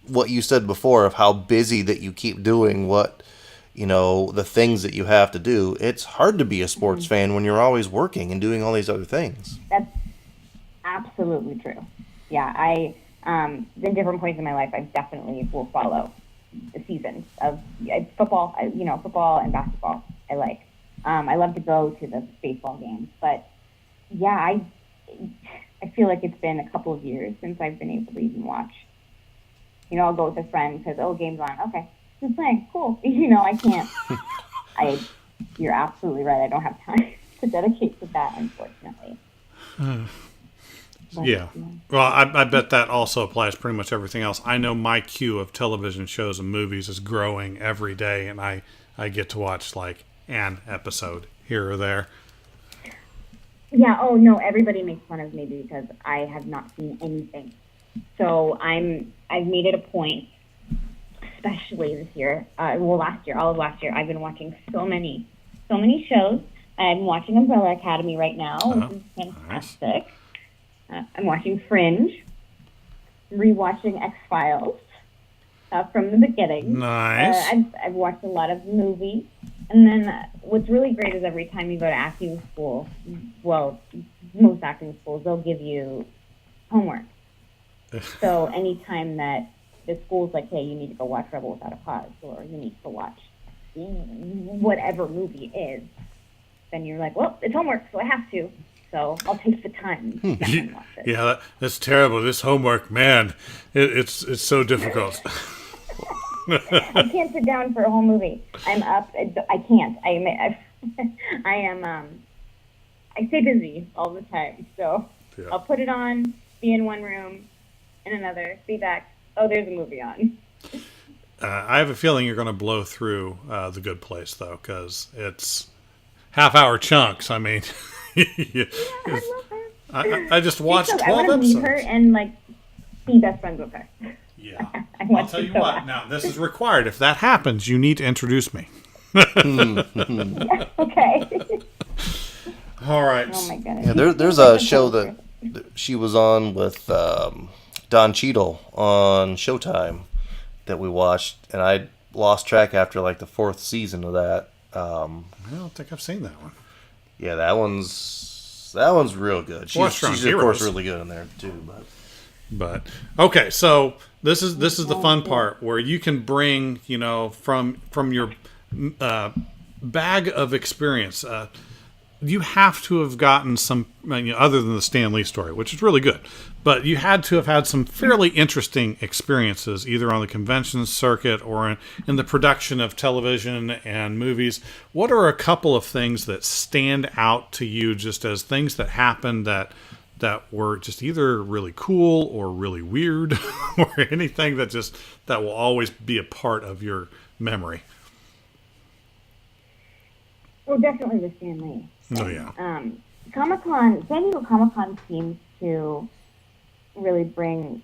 Speaker 2: what you said before of how busy that you keep doing the things that you have to do, it's hard to be a sports fan when you're always working and doing all these other things.
Speaker 3: that's absolutely true. Yeah, in different points in my life, I definitely will follow the seasons of football. Football and basketball. I like. I love to go to the baseball games, but yeah, I feel like it's been a couple of years since I've been able to even watch. I'll go with a friend because game's on. Okay, just playing. Cool. I can't. You're absolutely right. I don't have time to dedicate to that, unfortunately. But,
Speaker 1: Yeah. Well, I bet that also applies to pretty much everything else. I know my queue of television shows and movies is growing every day, and I get to watch like an episode here or there.
Speaker 3: Yeah. Oh no, everybody makes fun of me because I have not seen anything. So I've made it a point, especially this year. Last year, all of last year, I've been watching so many shows. I'm watching Umbrella Academy right now, which is fantastic. I'm watching Fringe, rewatching X-Files from the beginning.
Speaker 1: Nice.
Speaker 3: I've watched a lot of movies. And then what's really great is every time you go to acting school, well, most acting schools, they'll give you homework. So anytime that the school's like, hey, you need to go watch Rebel Without a Cause, or you need to watch whatever movie is, then you're like, well, it's homework, so I have to. So I'll take the time and watch it.
Speaker 1: Yeah, that's terrible. This homework, man, it's so difficult.
Speaker 3: I can't sit down for a whole movie. I'm up. I can't. I stay busy all the time. So
Speaker 1: Yeah.
Speaker 3: I'll put it on, be in one room, in another, be back. Oh, there's a movie on.
Speaker 1: I have a feeling you're going to blow through The Good Place, though, because it's half-hour chunks. I mean,
Speaker 3: I love her.
Speaker 1: I just watched 12
Speaker 3: I want to meet
Speaker 1: episodes.
Speaker 3: her and be best friends with her.
Speaker 1: Yeah.
Speaker 3: I
Speaker 1: I'll
Speaker 3: want
Speaker 1: tell
Speaker 3: to
Speaker 1: you
Speaker 3: so
Speaker 1: what.
Speaker 3: bad.
Speaker 1: Now, this is required. If that happens, you need to introduce me.
Speaker 3: Okay.
Speaker 1: All right.
Speaker 3: Oh my goodness.
Speaker 2: Yeah, there's a show that she was on with Don Cheadle on Showtime that we watched, and I lost track after like the fourth season of that.
Speaker 1: I don't think I've seen that one.
Speaker 2: Yeah, that one's real good. She's
Speaker 1: Restaurant
Speaker 2: of course
Speaker 1: Heroes.
Speaker 2: really good in there too.
Speaker 1: But okay, so this is the fun part where you can bring from your bag of experience. you have to have gotten some, other than the Stan Lee story, which is really good, but you had to have had some fairly interesting experiences, either on the convention circuit or in the production of television and movies. What are a couple of things that stand out to you just as things that happened that were just either really cool or really weird, or anything that will always be a part of your memory?
Speaker 3: Well, definitely the Stan Lee.
Speaker 1: Oh, yeah.
Speaker 3: Comic-Con, San Diego Comic-Con seems to really bring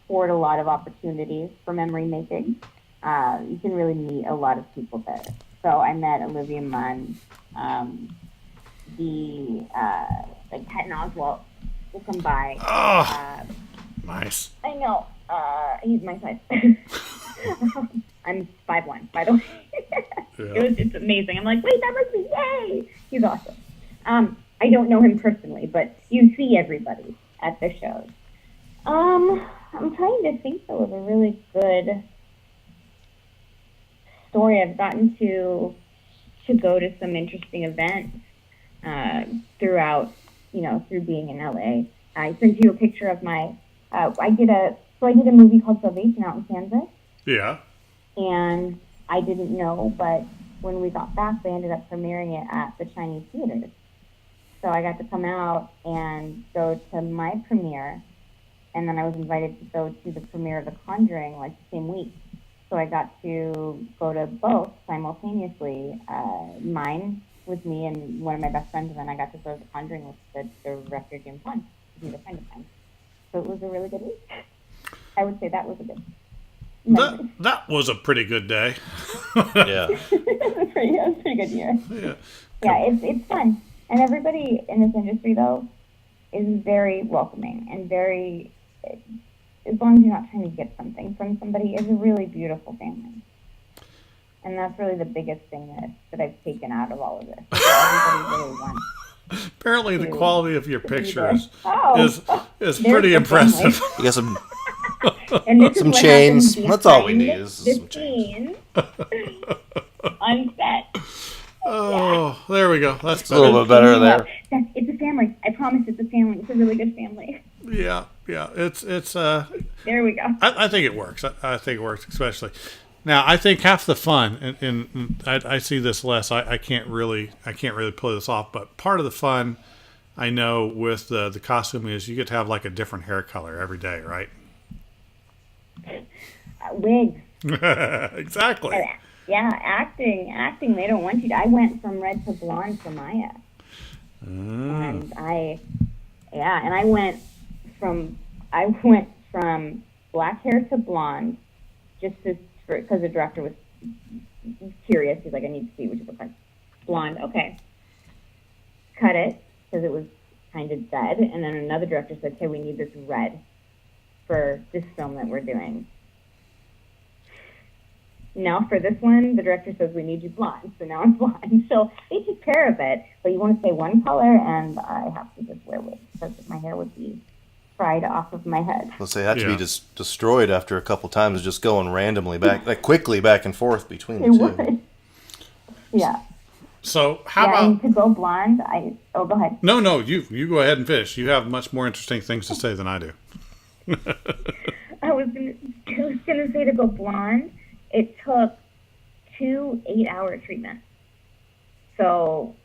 Speaker 3: forward a lot of opportunities for memory making. You can really meet a lot of people there. So I met Olivia Munn, Patton Oswalt will come by.
Speaker 1: Oh, nice.
Speaker 3: I know. He's my size. I'm 5'1", by the way.
Speaker 1: Yeah.
Speaker 3: It's amazing. I'm like, wait, that must be, yay! He's awesome. I don't know him personally, but you see everybody at the shows. I'm trying to think, though, of a really good story. I've gotten to go to some interesting events throughout, through being in LA. I sent you a picture of my, I did a movie called Salvation out in Kansas.
Speaker 1: Yeah.
Speaker 3: And I didn't know, but when we got back, they ended up premiering it at the Chinese theaters. So I got to come out and go to my premiere, and then I was invited to go to the premiere of The Conjuring, the same week. So I got to go to both simultaneously. Mine with me and one of my best friends, and then I got to go to The Conjuring with the director, Jim Wan, who's a friend of mine. So it was a really good week. I would say that was a good
Speaker 1: That was a pretty good day.
Speaker 2: Yeah.
Speaker 3: It was a pretty good year.
Speaker 1: Yeah.
Speaker 3: Yeah, it's fun. And everybody in this industry, though, is very welcoming and very, as long as you're not trying to get something from somebody, is a really beautiful family. And that's really the biggest thing that I've taken out of all of this. Everybody really wants.
Speaker 1: Apparently, the quality of your pictures is
Speaker 3: There's
Speaker 1: pretty
Speaker 3: the
Speaker 1: impressive.
Speaker 3: family.
Speaker 2: You got some
Speaker 3: And this is
Speaker 2: Some
Speaker 3: what
Speaker 2: chains.
Speaker 3: happens
Speaker 2: That's all we
Speaker 3: behind
Speaker 2: need is
Speaker 3: the
Speaker 2: some chains.
Speaker 3: scenes on set.
Speaker 1: Oh, there we go. That's
Speaker 2: a little bit better there.
Speaker 3: It's a family. I promise it's a family. It's a really good family.
Speaker 1: Yeah. It's
Speaker 3: There we go.
Speaker 1: I think it works. I think it works, especially now. I think half the fun, and I see this less. I can't really pull this off. But part of the fun, I know, with the costume is you get to have a different hair color every day, right?
Speaker 3: Wigs.
Speaker 1: Exactly.
Speaker 3: Yeah, acting. They don't want you to. I went from red to blonde for Maya, and I went from black hair to blonde, just because the director was curious. He's like, I need to see what you look like. Blonde, okay. Cut it because it was kind of dead, and then another director said, "Hey, we need this red for this film that we're doing." Now for this one, the director says we need you blonde, so now I'm blonde. So they took care of it, but you want to say one color, and I have to just wear wigs because my hair would be fried off of my head.
Speaker 2: Let's say that to be just destroyed after a couple times, just going randomly quickly back and forth between the two.
Speaker 3: Would. Yeah.
Speaker 1: So how about
Speaker 3: and to go blonde? Go ahead.
Speaker 1: No, you go ahead and finish. You have much more interesting things to say than I do.
Speaker 3: I was gonna say to go blonde. It took 2 8-hour treatments. So,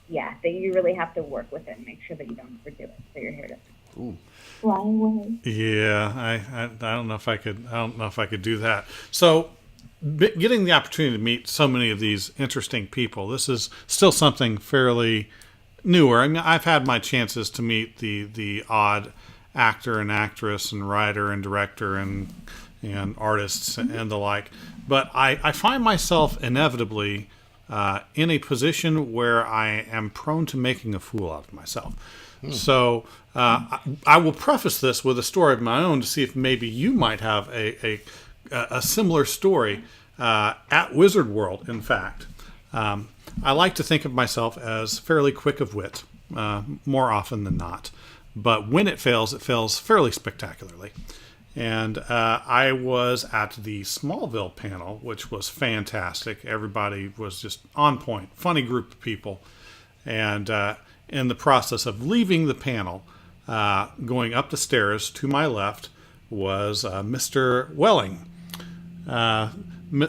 Speaker 3: yeah, you really have to work with it and make sure that you don't overdo it, so your hair doesn't fly away.
Speaker 1: Yeah, I don't know if I could do that. So, getting the opportunity to meet so many of these interesting people, this is still something fairly newer. I mean, I've had my chances to meet the odd actor and actress and writer and director and artists and the like. But I find myself inevitably in a position where I am prone to making a fool out of myself. So I will preface this with a story of my own to see if maybe you might have a similar story at Wizard World, in fact. I like to think of myself as fairly quick of wit, more often than not. But when it fails fairly spectacularly. And I was at the Smallville panel, which was fantastic. Everybody was just on point, funny group of people. And in the process of leaving the panel, going up the stairs to my left was Mr. Welling,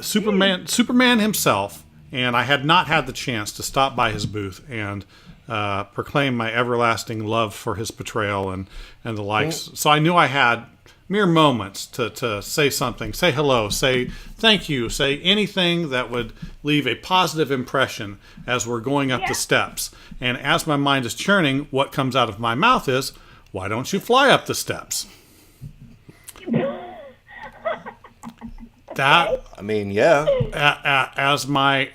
Speaker 1: Superman himself. And I had not had the chance to stop by his booth and proclaim my everlasting love for his portrayal and the likes. So I knew I had mere moments to say something, say hello, say thank you, say anything that would leave a positive impression as we're going up the steps. And as my mind is churning, what comes out of my mouth is, why don't you fly up the steps? That,
Speaker 2: I mean, yeah.
Speaker 1: As my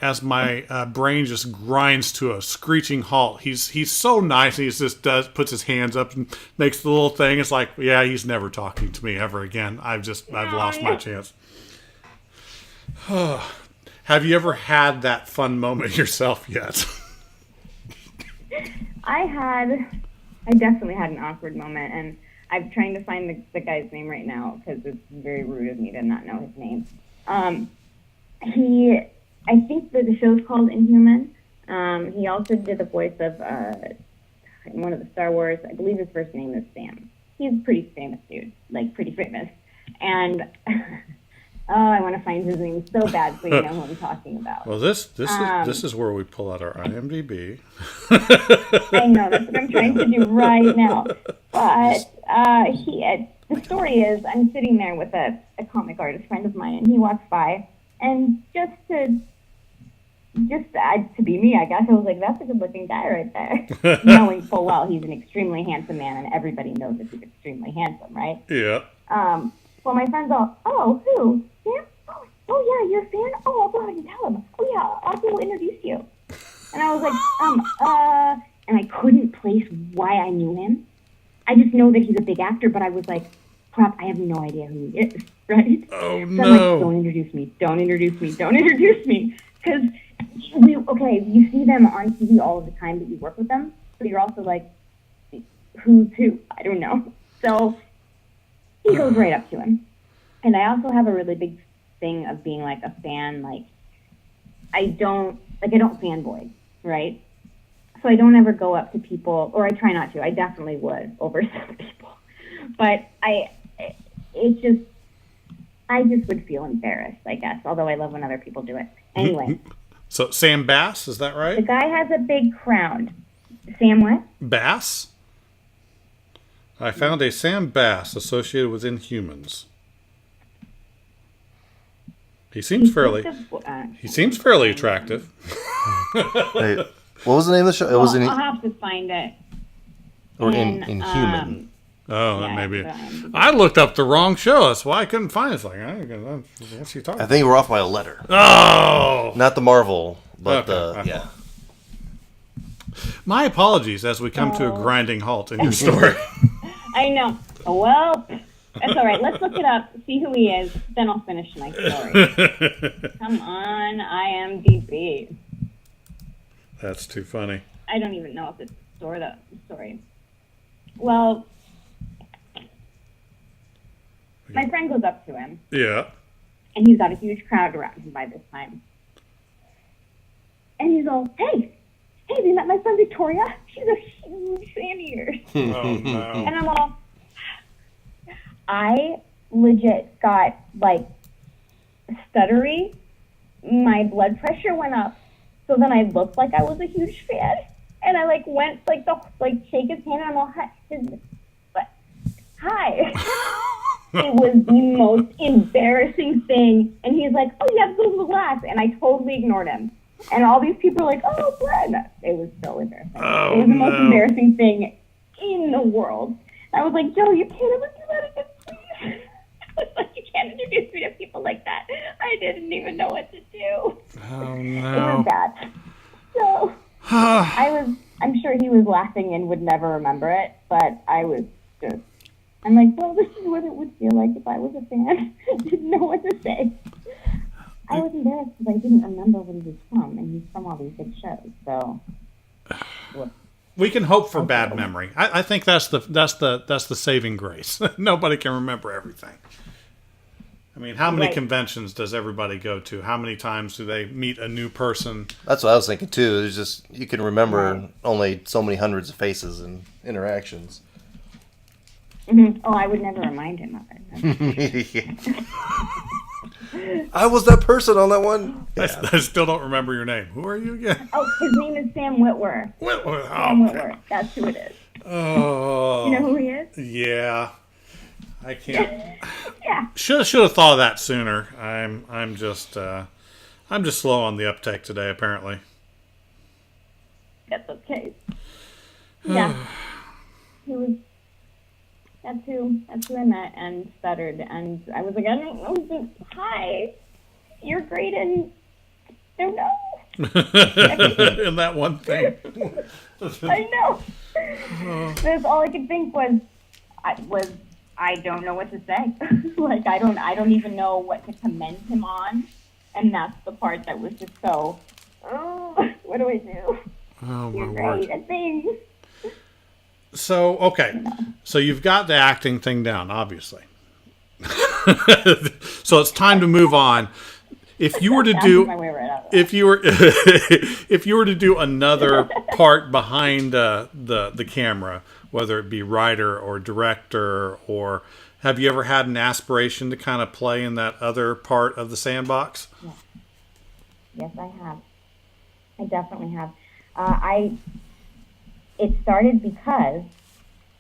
Speaker 1: brain just grinds to a screeching halt. He's so nice. He just puts his hands up and makes the little thing. It's like, yeah, he's never talking to me ever again. I've lost my chance. Have you ever had that fun moment yourself yet?
Speaker 3: I definitely had an awkward moment, and I'm trying to find the guy's name right now because it's very rude of me to not know his name. I think that the show's called Inhuman. He also did the voice of in one of the Star Wars. I believe his first name is Sam. He's a pretty famous dude, like pretty famous. And I want to find his name so bad so you know who I'm talking about.
Speaker 1: Well, this is where we pull out our IMDb.
Speaker 3: I know, that's what I'm trying to do right now. But the story is, I'm sitting there with a comic artist friend of mine, and he walks by, and just to be me, I guess, I was like, that's a good-looking guy right there. Knowing full well he's an extremely handsome man, and everybody knows that he's extremely handsome, right?
Speaker 1: Yeah.
Speaker 3: Well, my friend's all, oh, who? Sam? Oh, yeah, you're a fan? Oh, I'll go ahead and tell him. Oh, yeah, I'll go introduce you. And I was like, and I couldn't place why I knew him. I just know that he's a big actor, but I was like, crap, I have no idea who he is, right?
Speaker 1: Oh,
Speaker 3: so
Speaker 1: no.
Speaker 3: I'm like, don't introduce me. Because, you see them on TV all of the time that you work with them, so you're also like, who's who? I don't know. So he goes right up to him. And I also have a really big thing of being like a fan, like, I don't fanboy, right? So I don't ever go up to people, or I try not to. I definitely would over some people. But I just would feel embarrassed, I guess, although I love when other people do it. Anyway.
Speaker 1: So Sam Bass, is that right?
Speaker 3: The guy has a big crown. Sam what?
Speaker 1: Bass? I found a Sam Bass associated with Inhumans. He seems fairly attractive.
Speaker 2: Hey, what was the name of the show?
Speaker 3: I'll have to find it.
Speaker 2: Or Inhuman.
Speaker 1: Maybe. I looked up the wrong show. That's why I couldn't find it. It's like, what's he talking
Speaker 2: I think we're off by a letter.
Speaker 1: Oh!
Speaker 2: Not the Marvel, but
Speaker 1: okay. My apologies as we come to a grinding halt in your story.
Speaker 3: I know. Well, that's all right. Let's look it up, see who he is, then I'll finish my story. Come on, IMDb.
Speaker 1: That's too funny.
Speaker 3: I don't even know if it's story. Well, my friend goes up to him.
Speaker 1: Yeah.
Speaker 3: And he's got a huge crowd around him by this time. And he's all, hey, have you met my friend Victoria? She's a huge fan of yours.
Speaker 1: Oh, no.
Speaker 3: And I'm all, I legit got, like, stuttery. My blood pressure went up. So then I looked like I was a huge fan. And I, like, went, shake his hand, and I'm all, hi. It was the most embarrassing thing. And he's like, oh, you have to go to the glass. And I totally ignored him. And all these people are like, oh, Glenn. It was so embarrassing.
Speaker 1: Oh,
Speaker 3: it was the most embarrassing thing in the world. I was like, Joe, you can't ever do that again, please. I was like, you can't introduce me to people like that. I didn't even know what to do.
Speaker 1: Oh, no.
Speaker 3: It was bad. So I'm sure he was laughing and would never remember it, but I'm like, well, this is what it would feel like if I was a fan. Didn't know what to say. I was embarrassed because I didn't remember where he was from, and he's from all these big shows. So
Speaker 1: we can hope for bad memory. I think that's the saving grace. Nobody can remember everything. I mean, how many
Speaker 3: Right.
Speaker 1: conventions does everybody go to? How many times do they meet a new person?
Speaker 2: That's what I was thinking too. There's just you can remember
Speaker 3: Right.
Speaker 2: only so many hundreds of faces and interactions.
Speaker 3: Oh, I would never remind him of it.
Speaker 2: I was that person on that one.
Speaker 1: I still don't remember your name. Who are you again?
Speaker 3: Oh, his name is Sam Whitworth.
Speaker 1: Whitworth.
Speaker 3: Sam
Speaker 1: Oh,
Speaker 3: Whitworth. That's who it is.
Speaker 1: oh.
Speaker 3: You know who he is?
Speaker 1: Yeah. I can't.
Speaker 3: Yeah.
Speaker 1: Should have thought of that sooner. I'm just slow on the uptake today. Apparently.
Speaker 3: That's okay. Yeah. He was. That's who I met and stuttered, and I was like, I don't know. Hi, you're great, and don't know.
Speaker 1: In that one thing.
Speaker 3: I know. That's all I could think was I don't know what to say. Like I don't even know what to commend him on, and that's the part that was just so. Oh, what do I do?
Speaker 1: Oh
Speaker 3: You're
Speaker 1: my
Speaker 3: great
Speaker 1: word.
Speaker 3: at things.
Speaker 1: So okay, so you've got the acting thing down, obviously. So it's time to move on. If you were to
Speaker 3: That's
Speaker 1: do,
Speaker 3: my way right out of that.
Speaker 1: if you were to do another part behind the camera, whether it be writer or director, or have you ever had an aspiration to kind of play in that other part of the sandbox?
Speaker 3: Yes, I have. I definitely have. It started because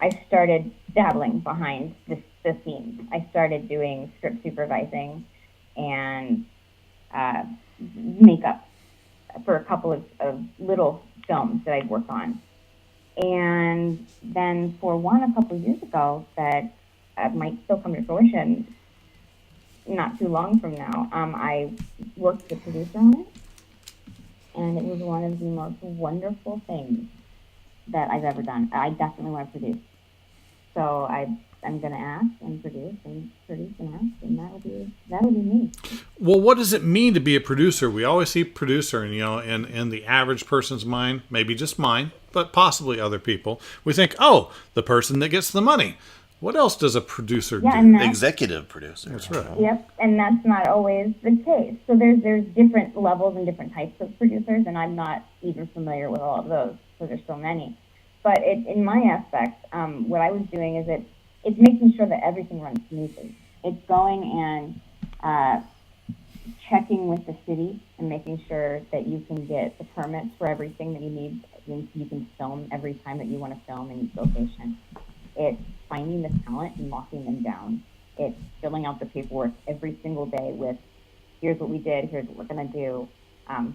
Speaker 3: I started dabbling behind the scenes. I started doing script supervising and makeup for a couple of little films that I'd worked on. And then for one a couple of years ago that might still come to fruition not too long from now, I worked as a producer on it. And it was one of the most wonderful things that I've ever done. I definitely want to produce. So I'm going to ask and produce and ask, and that'll be me.
Speaker 1: Well, what does it mean to be a producer? We always see producer, and in the average person's mind, maybe just mine, but possibly other people, we think, oh, the person that gets the money. What else does a producer do?
Speaker 3: And
Speaker 2: Executive producer.
Speaker 1: That's right.
Speaker 3: Yep, and that's not always the case. So there's different levels and different types of producers, and I'm not even familiar with all of those, so there's so many. But in my aspect, what I was doing is it's making sure that everything runs smoothly. It's going and checking with the city and making sure that you can get the permits for everything that you need, and you can film every time that you want to film in each location. It's finding the talent and locking them down. It's filling out the paperwork every single day with, here's what we did, here's what we're going to do,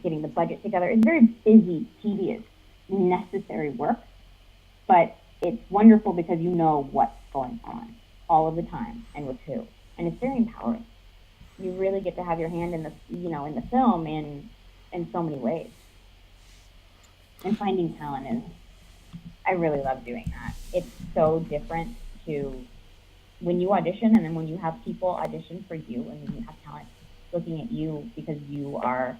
Speaker 3: getting the budget together. It's very busy, tedious, necessary work, but it's wonderful because you know what's going on all of the time and with who. And it's very empowering. You really get to have your hand in the film in so many ways. And finding talent is, I really love doing that. It's so different to when you audition and then when you have people audition for you and when you have talent looking at you because you are,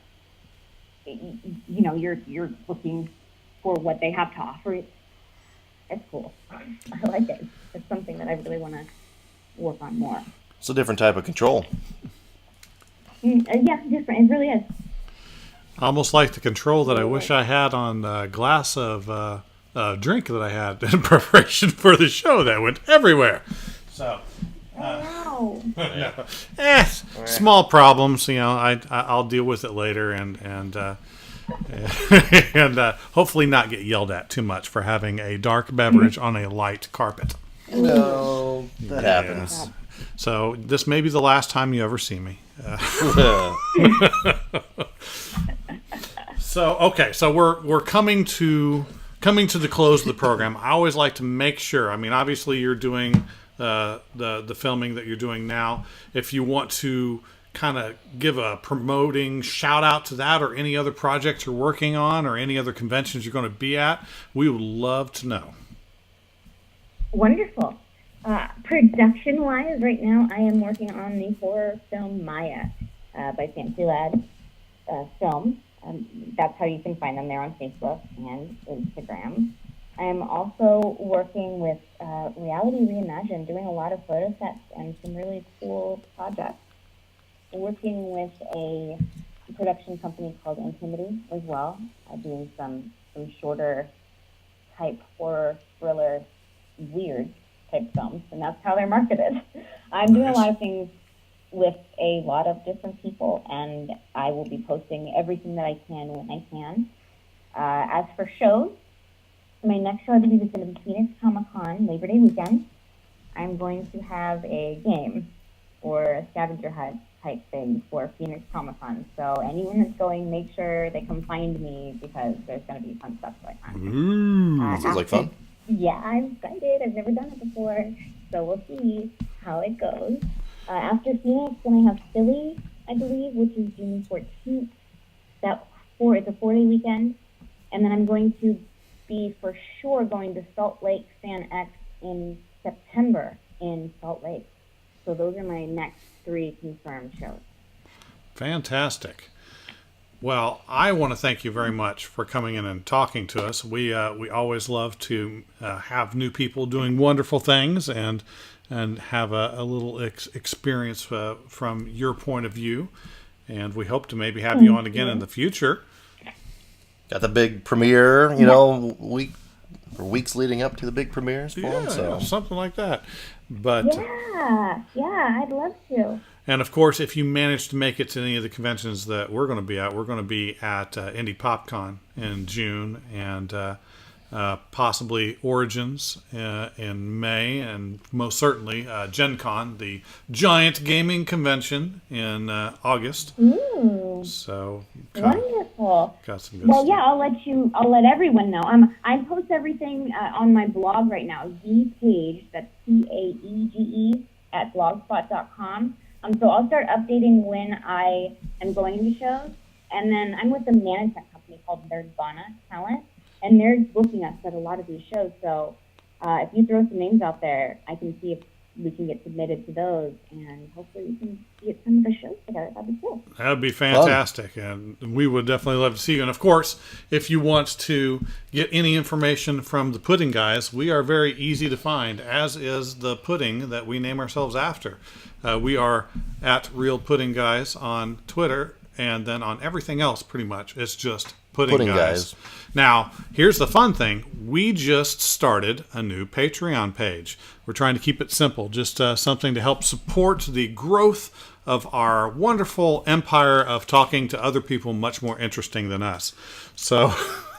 Speaker 3: you're looking for what they have to offer. It's cool. I like it. It's something that I really want to work on more.
Speaker 2: It's a different type of control.
Speaker 3: Yeah, different. It really is.
Speaker 1: Almost like the control that I wish I had on a glass of drink that I had in preparation for the show that went everywhere. So,
Speaker 3: Wow.
Speaker 1: small problems. I'll deal with it later, and hopefully not get yelled at too much for having a dark beverage on a light carpet.
Speaker 2: No, that happens.
Speaker 1: So this may be the last time you ever see me. So we're coming to the close of the program. I always like to make sure. I mean, obviously you're doing the filming that you're doing now. If you want to kind of give a promoting shout out to that or any other projects you're working on or any other conventions you're going to be at, we would love to know. Wonderful.
Speaker 3: Production-wise, right now I am working on the horror film Maya by Fancy Lad Film. That's how you can find them there on Facebook and Instagram. I am also working with Reality Reimagined, doing a lot of photo sets and some really cool projects. working with a production company called Intimity as well, doing some shorter type horror, thriller, weird type films, and that's how they're marketed. I'm doing a lot of things with a lot of different people, and I will be posting everything that I can when I can. As for shows, my next show I believe is going to be Phoenix Comic Con Labor Day weekend. I'm going to have a game or a scavenger hunt type thing for Phoenix Comic Con. So anyone that's going, make sure they come find me because there's going to be fun stuff going on.
Speaker 2: Sounds like fun.
Speaker 3: Yeah, I'm excited. I've never done it before, so we'll see how it goes. After Phoenix, then I have Philly, I believe, which is June 14th. It's a 4-day weekend. And then I'm going to be for sure going to Salt Lake Fan X in September in Salt Lake. So those are my next 3 confirmed shows.
Speaker 1: Fantastic. Well, I want to thank you very much for coming in and talking to us. We always love to have new people doing wonderful things and have a little experience from your point of view. And we hope to maybe have you on again in the future.
Speaker 2: Got the big premiere, weeks leading up to the big premieres for them. So
Speaker 1: Something like that. But
Speaker 3: yeah, I'd love to.
Speaker 1: And of course, if you manage to make it to any of the conventions that we're going to be at, we're going to be at Indie PopCon in June and possibly Origins in May, and most certainly Gen Con, the giant gaming convention in August.
Speaker 3: Ooh.
Speaker 1: So
Speaker 3: Wonderful.
Speaker 1: Got some good
Speaker 3: Well,
Speaker 1: stuff.
Speaker 3: yeah, I'll let everyone know. I post everything on my blog right now, Paege, that's Paege, at blogspot.com. So I'll start updating when I am going to shows. And then I'm with a management company called Nerdvana Talent, and they're booking us at a lot of these shows. So if you throw some names out there, I can see if we can get submitted to those, and hopefully we can get some of the shows together. That'd be cool.
Speaker 1: That would be fantastic, and we would definitely love to see you. And of course, if you want to get any information from the Pudding Guys, we are very easy to find, as is the pudding that we name ourselves after. We are at Real Pudding Guys on Twitter, and then on everything else, pretty much, it's just Pudding Guys. Now, here's the fun thing. We just started a new Patreon page. We're trying to keep it simple, just something to help support the growth of our wonderful empire of talking to other people much more interesting than us. So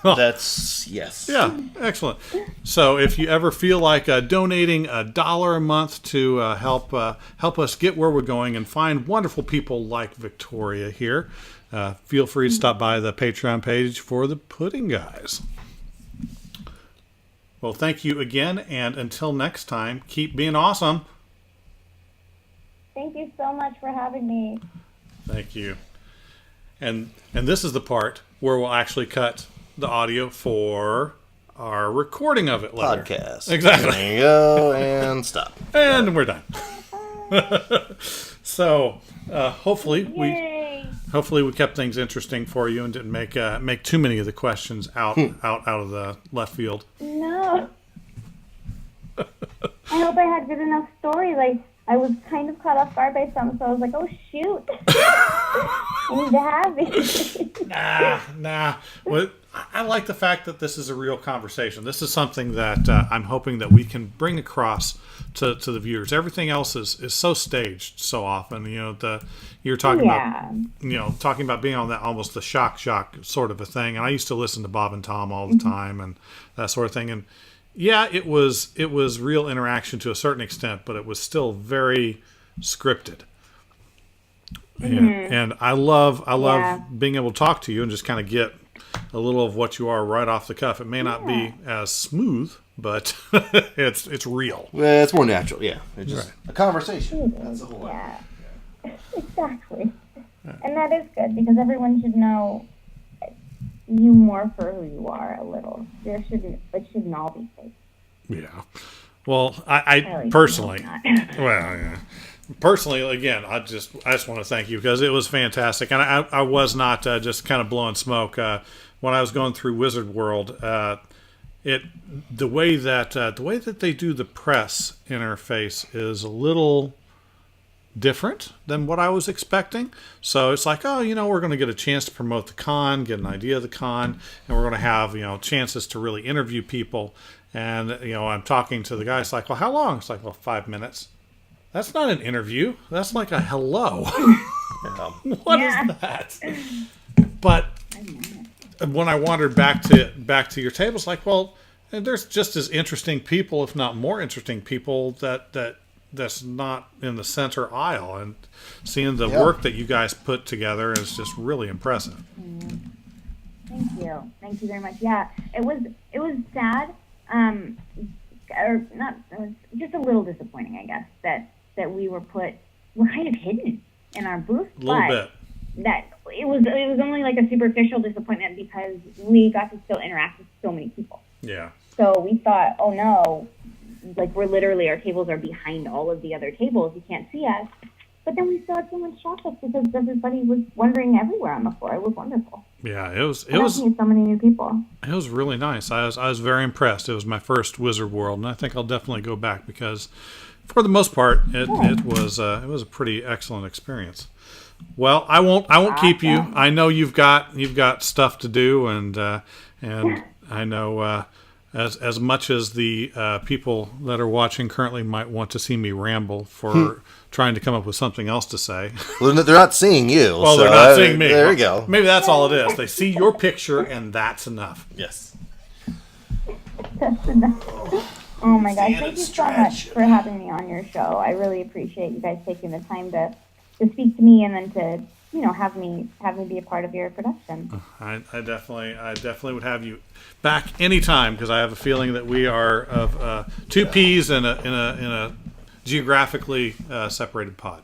Speaker 2: that's, yes.
Speaker 1: Yeah, excellent. So if you ever feel like donating $1 a month to help us get where we're going and find wonderful people like Victoria here, feel free to stop by the Patreon page for the Pudding Guys. Well, thank you again, and until next time, keep being awesome.
Speaker 3: Thank you so much for having me.
Speaker 1: Thank you. And this is the part where we'll actually cut the audio for our recording of it later.
Speaker 2: Podcast.
Speaker 1: Exactly.
Speaker 2: There you go, and stop.
Speaker 1: And we're done. So hopefully we kept things interesting for you and didn't make too many of the questions out of the left field.
Speaker 3: No. I hope I had good enough story. Like, I was kind of caught off guard by some, so I was like, oh shoot. I need to have it.
Speaker 1: Nah. Well, I like the fact that this is a real conversation. This is something that I'm hoping that we can bring across to the viewers. Everything else is so staged so often. You're talking about talking about being on that almost the shock sort of a thing. And I used to listen to Bob and Tom all the time and that sort of thing. And yeah, it was real interaction to a certain extent, but it was still very scripted. And I love being able to talk to you and just kind of get a little of what you are right off the cuff. It may not be as smooth, but it's real.
Speaker 2: Well, it's more natural. Yeah, it's just a conversation. That's the whole.
Speaker 3: Yeah, exactly. And that is good because everyone should know you more for who you are a little. It shouldn't all be fake.
Speaker 1: Yeah. Well, I personally, personally, again, I just want to thank you because it was fantastic, and I was not just kind of blowing smoke when I was going through Wizard World. The way that they do the press interface is a little different than what I was expecting. So it's like, oh, we're going to get a chance to promote the con, get an idea of the con, and we're going to have, chances to really interview people. And, I'm talking to the guy. It's like, well, how long? It's like, well, 5 minutes. That's not an interview. That's like a hello. What is that? But when I wandered back to your table, it's like, well, there's just as interesting people, if not more interesting people, that's not in the center aisle. And seeing the work that you guys put together is just really impressive.
Speaker 3: Thank you very much. Yeah, it was sad, or not. It was just a little disappointing, I guess, that we're kind of hidden in our booth.
Speaker 1: A little bit.
Speaker 3: That it was only like a superficial disappointment because we got to still interact with so many people.
Speaker 1: Yeah.
Speaker 3: So we thought, oh no, like our tables are behind all of the other tables. You can't see us. But then we still had so much traffic because everybody was wandering everywhere on the floor. It was wonderful.
Speaker 1: Yeah, it was
Speaker 3: so many new people.
Speaker 1: It was really nice. I was very impressed. It was my first Wizard World, and I think I'll definitely go back because, for the most part, it was a pretty excellent experience. Well, I won't keep you. I know you've got stuff to do, and I know as much as the people that are watching currently might want to see me ramble for trying to come up with something else to say.
Speaker 2: Well, they're not seeing you.
Speaker 1: Well, they're not seeing me.
Speaker 2: There you go.
Speaker 1: Maybe that's all it is. They see your picture, and that's enough.
Speaker 2: Yes.
Speaker 3: That's enough. Oh my gosh! Thank you so much for having me on your show. I really appreciate you guys taking the time to speak to me and then to have me be a part of your production.
Speaker 1: I definitely would have you back anytime because I have a feeling that we are of two peas in a geographically separated pod.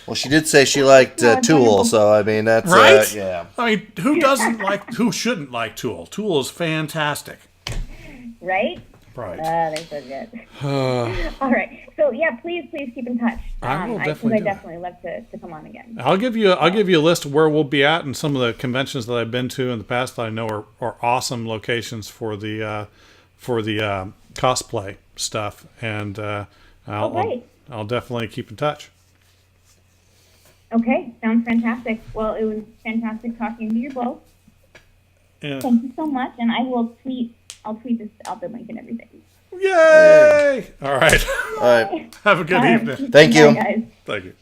Speaker 2: Well, she did say she liked Tool, so I mean that's
Speaker 1: right.
Speaker 2: Yeah.
Speaker 1: I mean, who shouldn't like Tool? Tool is fantastic.
Speaker 3: Right.
Speaker 1: Right.
Speaker 3: They're so good. All right. So yeah, please keep in touch.
Speaker 1: I will
Speaker 3: definitely love to come on again.
Speaker 1: I'll give you a list of where we'll be at and some of the conventions that I've been to in the past that I know are awesome locations for the cosplay stuff, and I'll definitely keep in touch.
Speaker 3: Okay, sounds fantastic. Well, it was fantastic talking to you both.
Speaker 1: Yeah.
Speaker 3: Thank you so much, and I'll tweet the link and everything.
Speaker 1: Yay! All right.
Speaker 2: All right.
Speaker 1: Have a good evening.
Speaker 2: Thank you.
Speaker 3: Bye, guys.
Speaker 1: Thank you.